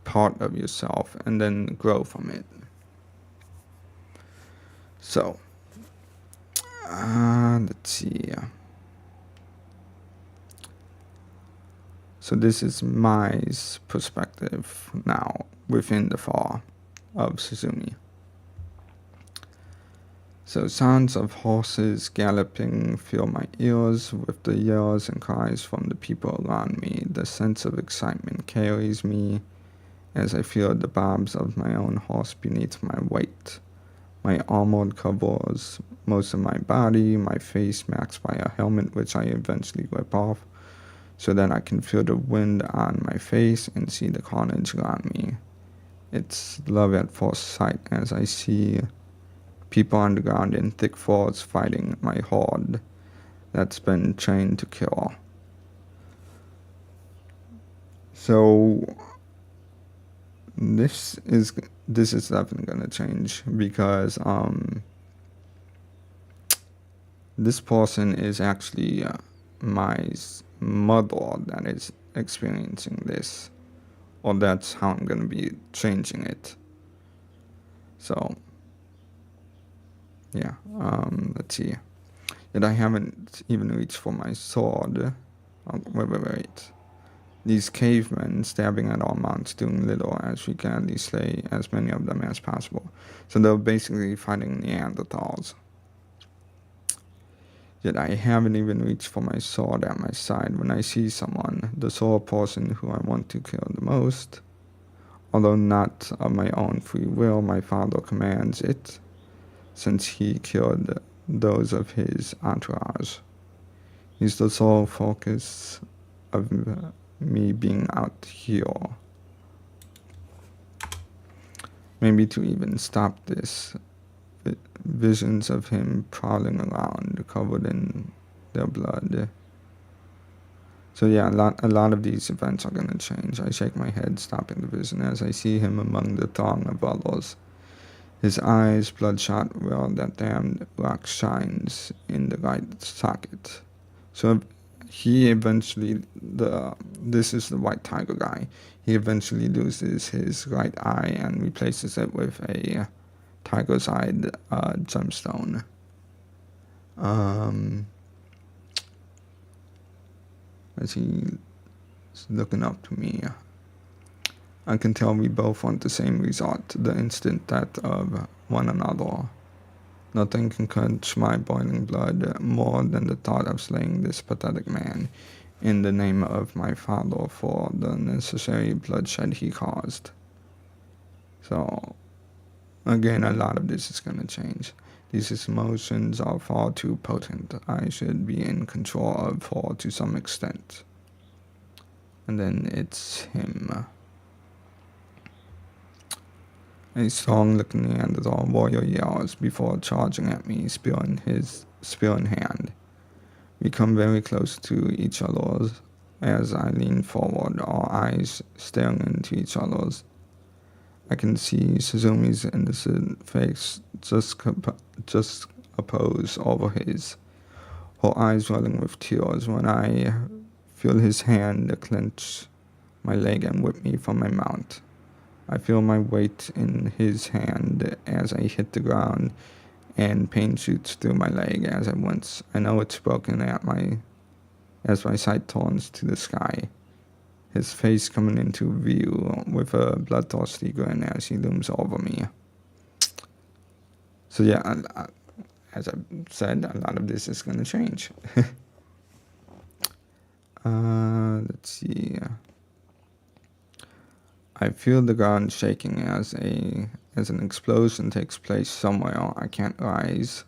part of yourself and then grow from it. So, let's see. So this is my perspective now within the fall of Suzumi. So sounds of horses galloping fill my ears with the yells and cries from the people around me. The sense of excitement carries me as I feel the barbs of my own horse beneath my weight. My armor covers most of my body, my face masked by a helmet which I eventually rip off, so that I can feel the wind on my face and see the carnage around me. It's love at first sight as I see people on the ground in thick force fighting my horde that's been trained to kill. So this is definitely gonna change because this person is actually my mother that is experiencing this, or that's how I'm gonna be changing it. So yeah, let's see. Yet I haven't even reached for my sword. Oh, wait. These cavemen stabbing at our mounts doing little as we gladly slay as many of them as possible. So they're basically fighting Neanderthals. Yet I haven't even reached for my sword at my side when I see someone, the sole person who I want to kill the most. Although not of my own free will, my father commands it, since he killed those of his entourage. He's the sole focus of me being out here. Maybe to even stop this, visions of him prowling around, covered in their blood. So yeah, a lot of these events are gonna change. I shake my head, stopping the vision as I see him among the throng of others. His eyes bloodshot where that damned rock shines in the right socket. So he eventually, this is the white tiger guy. He eventually loses his right eye and replaces it with a tiger's eye gemstone. As he's looking up to me, I can tell we both want the same result, the instant death of one another. Nothing can quench my boiling blood more than the thought of slaying this pathetic man in the name of my father for the necessary bloodshed he caused. So, again, a lot of this is going to change. These emotions are far too potent. I should be in control of her to some extent. And then it's him. A strong-looking Neanderthal warrior yells before charging at me, spear in hand. We come very close to each other as I lean forward, our eyes staring into each other's. I can see Suzumi's innocent face just oppose over his, her eyes welling with tears when I feel his hand clench my leg and whip me from my mount. I feel my weight in his hand as I hit the ground, and pain shoots through my leg as I wince. I know it's broken as my sight turns to the sky, his face coming into view with a bloodthirsty grin as he looms over me. So yeah, as I said, a lot of this is going to change. Let's see. I feel the ground shaking as an explosion takes place somewhere. I can't rise.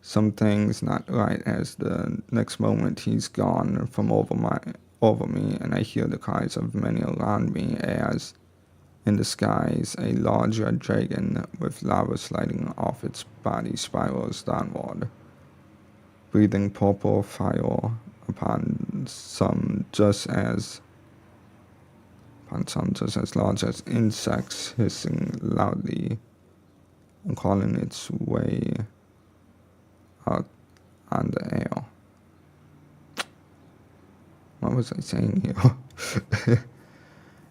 Something's not right as the next moment he's gone from over me, and I hear the cries of many around me as in the skies a large red dragon with lava sliding off its body spirals downward, breathing purple fire upon some just as large as insects, hissing loudly and calling its way out on the air. What was I saying here?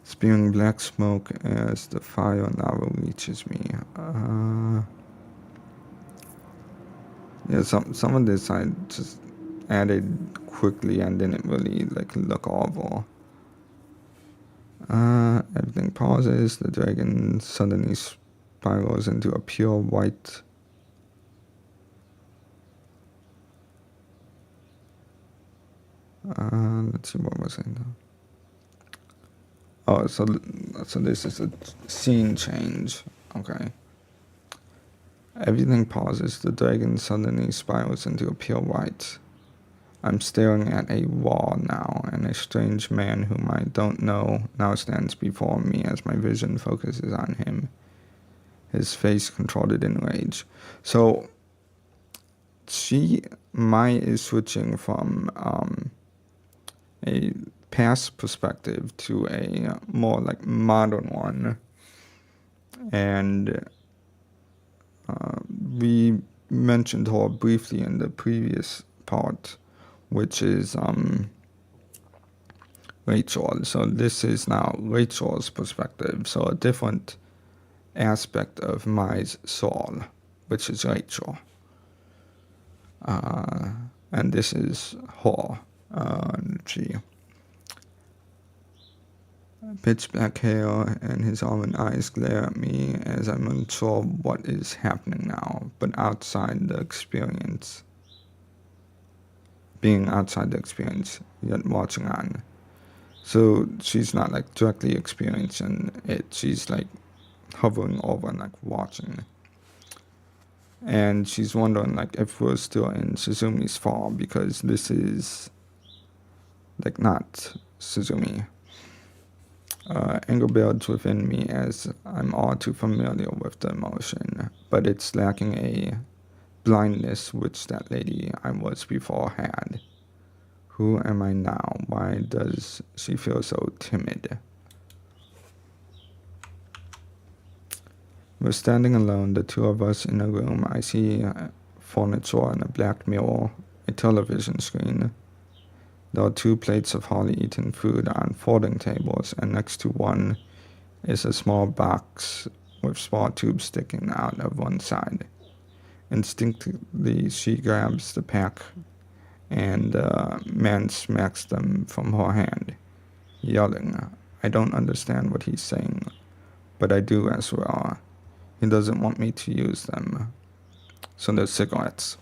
Spewing black smoke as the fire and lava reaches me. Yeah, some of this I just added quickly and didn't really look over. Everything pauses. The dragon suddenly spirals into a pure white. Let's see, what was it now? Oh, so this is a scene change. Okay. Everything pauses. The dragon suddenly spirals into a pure white. I'm staring at a wall now, and a strange man whom I don't know now stands before me as my vision focuses on him, his face contorted in rage. So, Mai is switching from a past perspective to a more modern one, and we mentioned her briefly in the previous part, which is Rachel. So this is now Rachel's perspective. So a different aspect of my soul, which is Rachel. And this is her. She pitch black hair and his almond eyes glare at me as I'm unsure what is happening now, but outside the experience. Being outside the experience, yet watching on. So she's not like directly experiencing it, she's like hovering over and like watching. And she's wondering like if we're still in Suzumi's fall, because this is like not Suzumi. Anger builds within me as I'm all too familiar with the emotion, but it's lacking a blindness which that lady I was before had. Who am I now? Why does she feel so timid? We're standing alone, the two of us in a room. I see furniture and a black mirror, a television screen. There are 2 plates of half-eaten food on folding tables, and next to one is a small box with small tubes sticking out of one side. Instinctively, she grabs the pack, and the man smacks them from her hand, yelling. I don't understand what he's saying, but I do as well. He doesn't want me to use them. So they're cigarettes.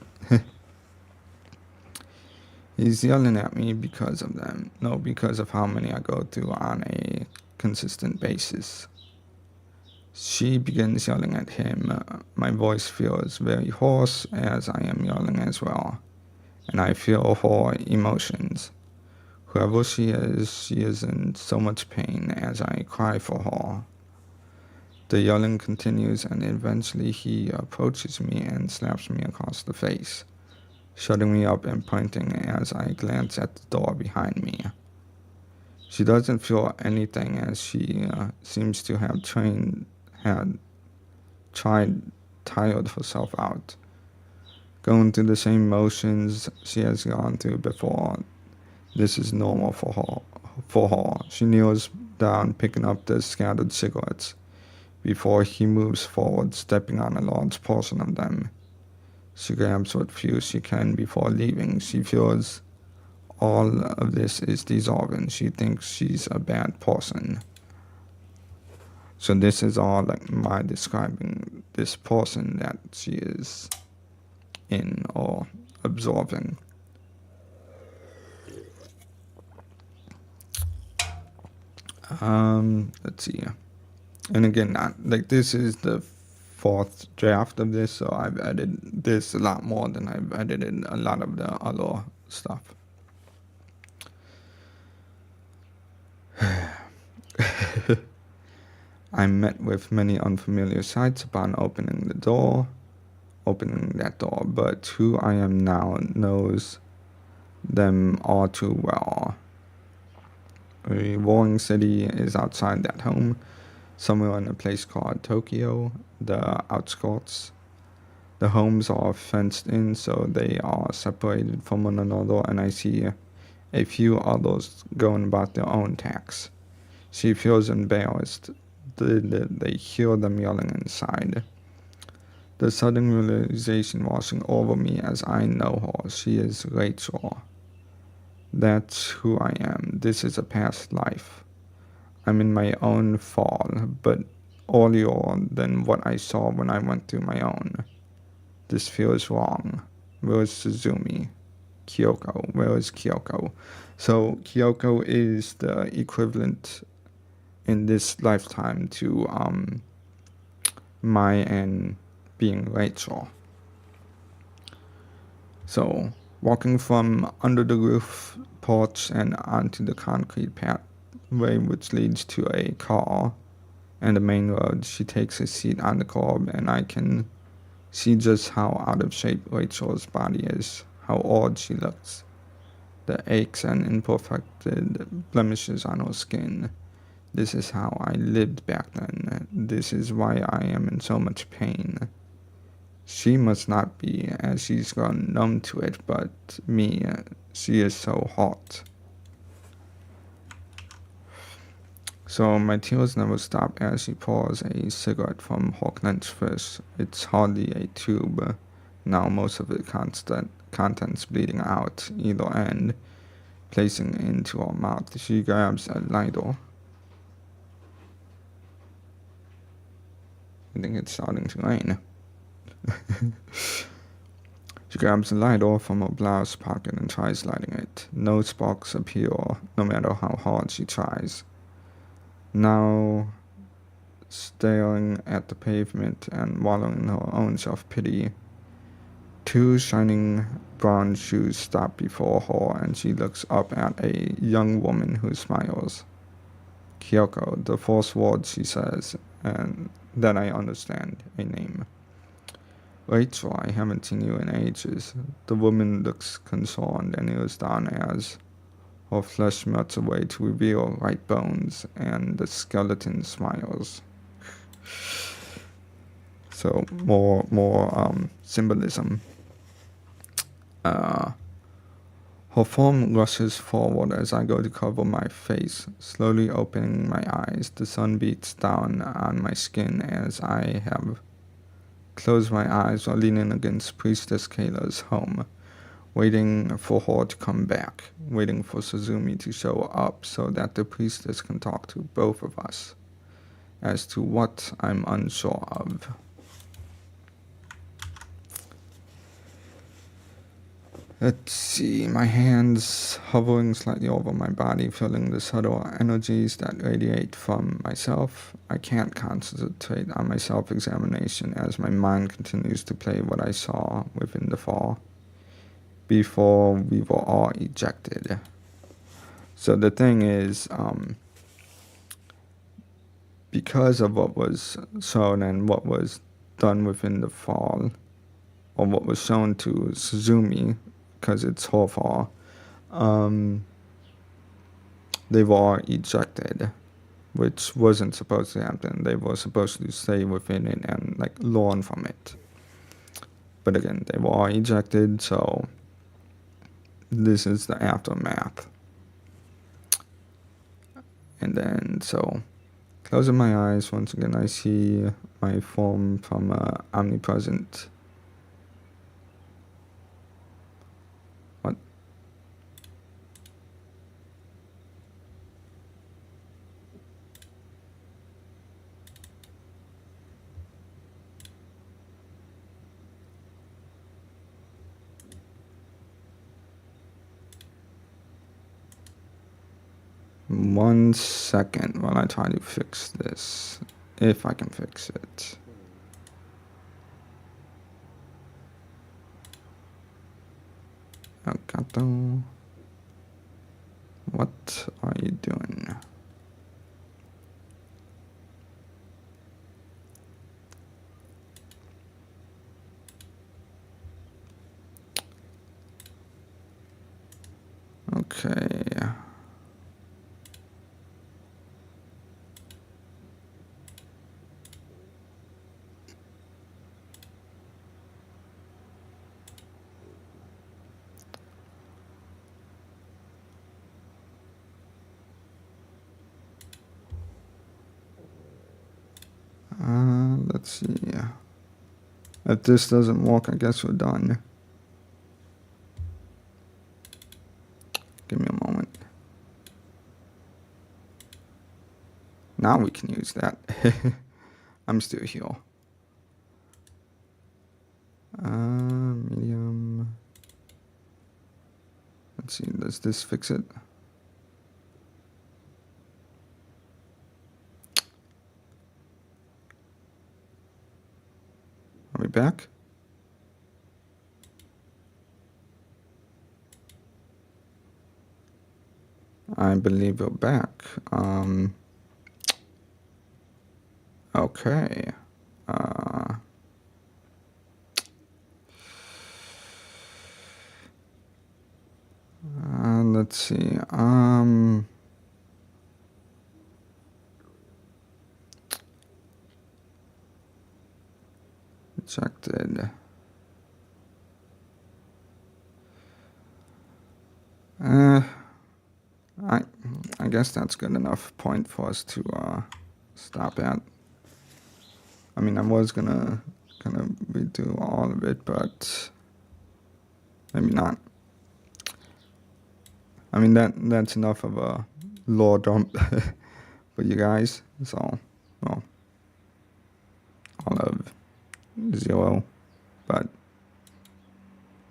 He's yelling at me because of them. No, because of how many I go through on a consistent basis. She begins yelling at him. My voice feels very hoarse as I am yelling as well. And I feel her emotions. Whoever she is in so much pain as I cry for her. The yelling continues, and eventually he approaches me and slaps me across the face, shutting me up and pointing as I glance at the door behind me. She doesn't feel anything as she seems to have tired herself out, going through the same motions she has gone through before. This is normal for her. She kneels down, picking up the scattered cigarettes before he moves forward, stepping on a large portion of them. She grabs what few she can before leaving. She feels all of this is dissolving. She thinks she's a bad person. So this is all like my describing this person that she is in or absorbing. Let's see. And again, like this is the 4th draft of this, so I've edited this a lot more than I've edited a lot of the other stuff. I'm met with many unfamiliar sights upon opening that door, but who I am now knows them all too well. A roaring city is outside that home, somewhere in a place called Tokyo, the outskirts. The homes are fenced in, so they are separated from one another, and I see a few others going about their own tasks. She feels embarrassed. They hear them yelling inside. The sudden realization washing over me as I know her. She is Rachel. That's who I am. This is a past life. I'm in my own fall, but earlier than what I saw when I went through my own. This feels wrong. Where is Suzumi? Kyoko. Where is Kyoko? So Kyoko is the equivalent in this lifetime to Mai and being Rachel. So walking from under the roof porch and onto the concrete pathway which leads to a car and the main road, she takes a seat on the curb, and I can see just how out of shape Rachel's body is, how old she looks, the aches and imperfected blemishes on her skin. This is how I lived back then. This is why I am in so much pain. She must not be, as she's grown numb to it, but me, she is so hot. So my tears never stop as she pours a cigarette from her clenched fist. It's hardly a tube. Now most of the contents bleeding out either end, placing into her mouth. She grabs a lighter. I think it's starting to rain. She grabs a lighter from her blouse pocket and tries lighting it. No sparks appear, no matter how hard she tries. Now, staring at the pavement and wallowing in her own self-pity, two shining brown shoes stop before her, and she looks up at a young woman who smiles. Kyoko, the first word she says, and then I understand, a name. Rachel, I haven't seen you in ages. The woman looks concerned and kneels down as her flesh melts away to reveal white bones, and the skeleton smiles. So more symbolism. Her form rushes forward as I go to cover my face, slowly opening my eyes. The sun beats down on my skin as I have closed my eyes while leaning against Priestess Kayla's home, waiting for her to come back, waiting for Suzumi to show up so that the priestess can talk to both of us. As to what, I'm unsure of. Let's see, my hands hovering slightly over my body, feeling the subtle energies that radiate from myself. I can't concentrate on my self-examination as my mind continues to play what I saw within the fall before we were all ejected. So the thing is, because of what was shown and what was done within the fall, or what was shown to Suzumi, because it's her fall, they were all ejected, which wasn't supposed to happen. They were supposed to stay within it and like learn from it. But again, they were all ejected, so this is the aftermath. And then, so, closing my eyes, once again I see my form from omnipresent. What? One second while I try to fix this, if I can fix it. Elgato, what are you doing? Okay. Let's see. If this doesn't work, I guess we're done. Give me a moment. Now we can use that. I'm still here. Medium. Let's see, does this fix it? Are we back? I believe we're back. Okay. Let's see. Rejected. I guess that's good enough point for us to stop at. I mean, I was gonna kind of redo all of it, but maybe not. I mean, that's enough of a lore dump for you guys. So, well, all of 0, but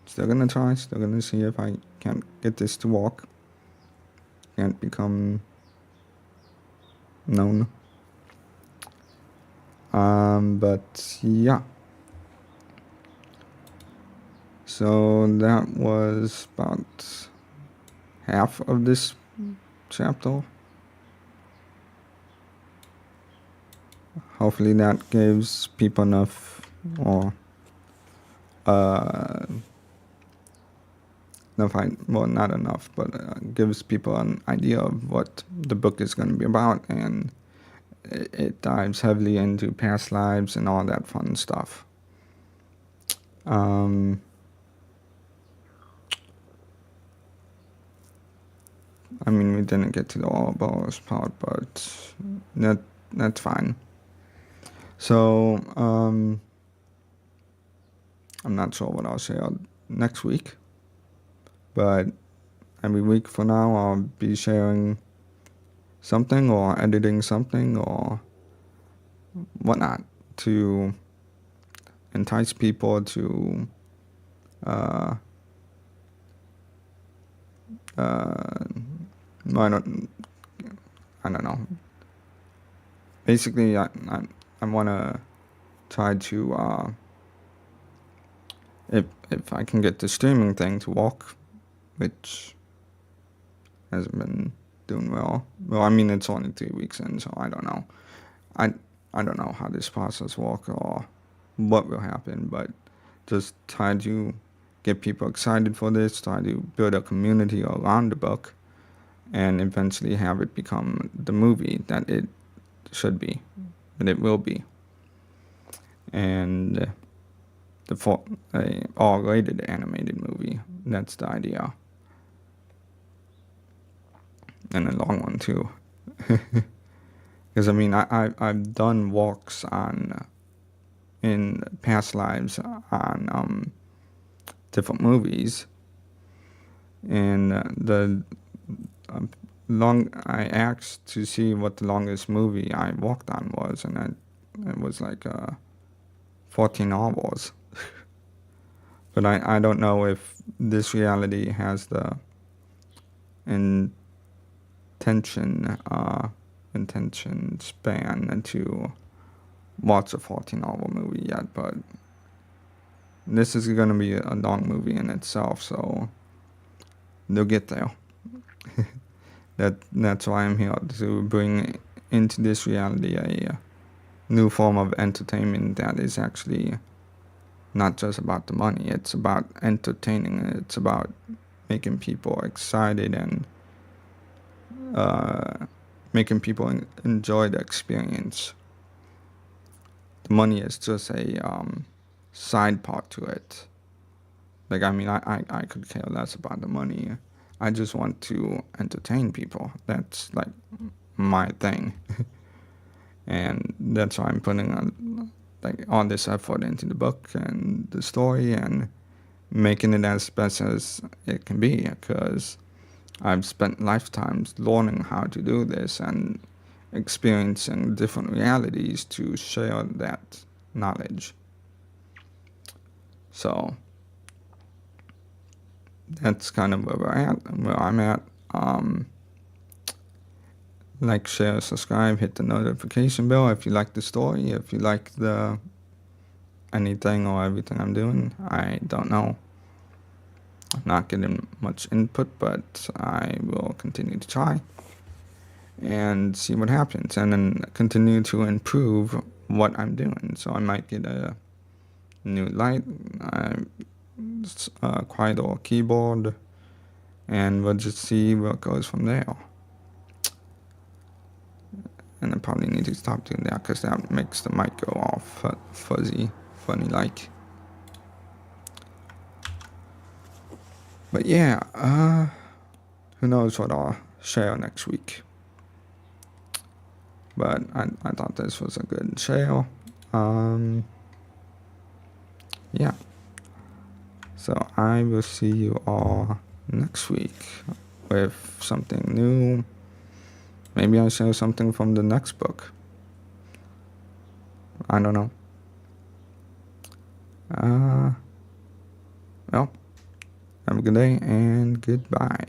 still gonna try. Still gonna see if I can't get this to walk. Can't become known. But yeah. So that was about half of this chapter. Hopefully that gives people enough, or well, not enough, but gives people an idea of what the book is going to be about, and it dives heavily into past lives and all that fun stuff. I mean, we didn't get to the Ouroboros part, but that's fine. So, I'm not sure what I'll share next week, but every week for now I'll be sharing something or editing something or whatnot to entice people to I don't know. Basically, I want to try to if I can get the streaming thing to work, which hasn't been doing well. Well, I mean, it's only 3 weeks in, so I don't know. I don't know how this process works or what will happen, but just try to get people excited for this, try to build a community around the book, and eventually have it become the movie that it should be, that it will be. And the R-rated animated movie, that's the idea. And a long one too. Because I mean, I've done walks in past lives on different movies, and I asked to see what the longest movie I walked on was, and it was like 14 hours. But I don't know if this reality has the intention span to watch a 14-hour movie yet, but this is going to be a long movie in itself, so they'll get there. That's why I'm here, to bring into this reality a new form of entertainment that is actually not just about the money. It's about entertaining. It's about making people excited and making people enjoy the experience. The money is just a side part to it. Like, I mean, I could care less about the money. I just want to entertain people. That's like my thing. And that's why I'm putting all this effort into the book and the story and making it as best as it can be, because I've spent lifetimes learning how to do this and experiencing different realities to share that knowledge. So that's kind of where I'm at. Like, share, subscribe, hit the notification bell if you like the story, if you like anything or everything I'm doing. I don't know. I'm not getting much input, but I will continue to try and see what happens, and then continue to improve what I'm doing. So I might get a new light, quieter keyboard, and we'll just see what goes from there. And I probably need to stop doing that, because that makes the mic go all fuzzy, funny like. But yeah, who knows what I'll share next week. But I thought this was a good sale. Um, yeah. So I will see you all next week with something new. Maybe I'll share something from the next book. I don't know. Well, have a good day and goodbye.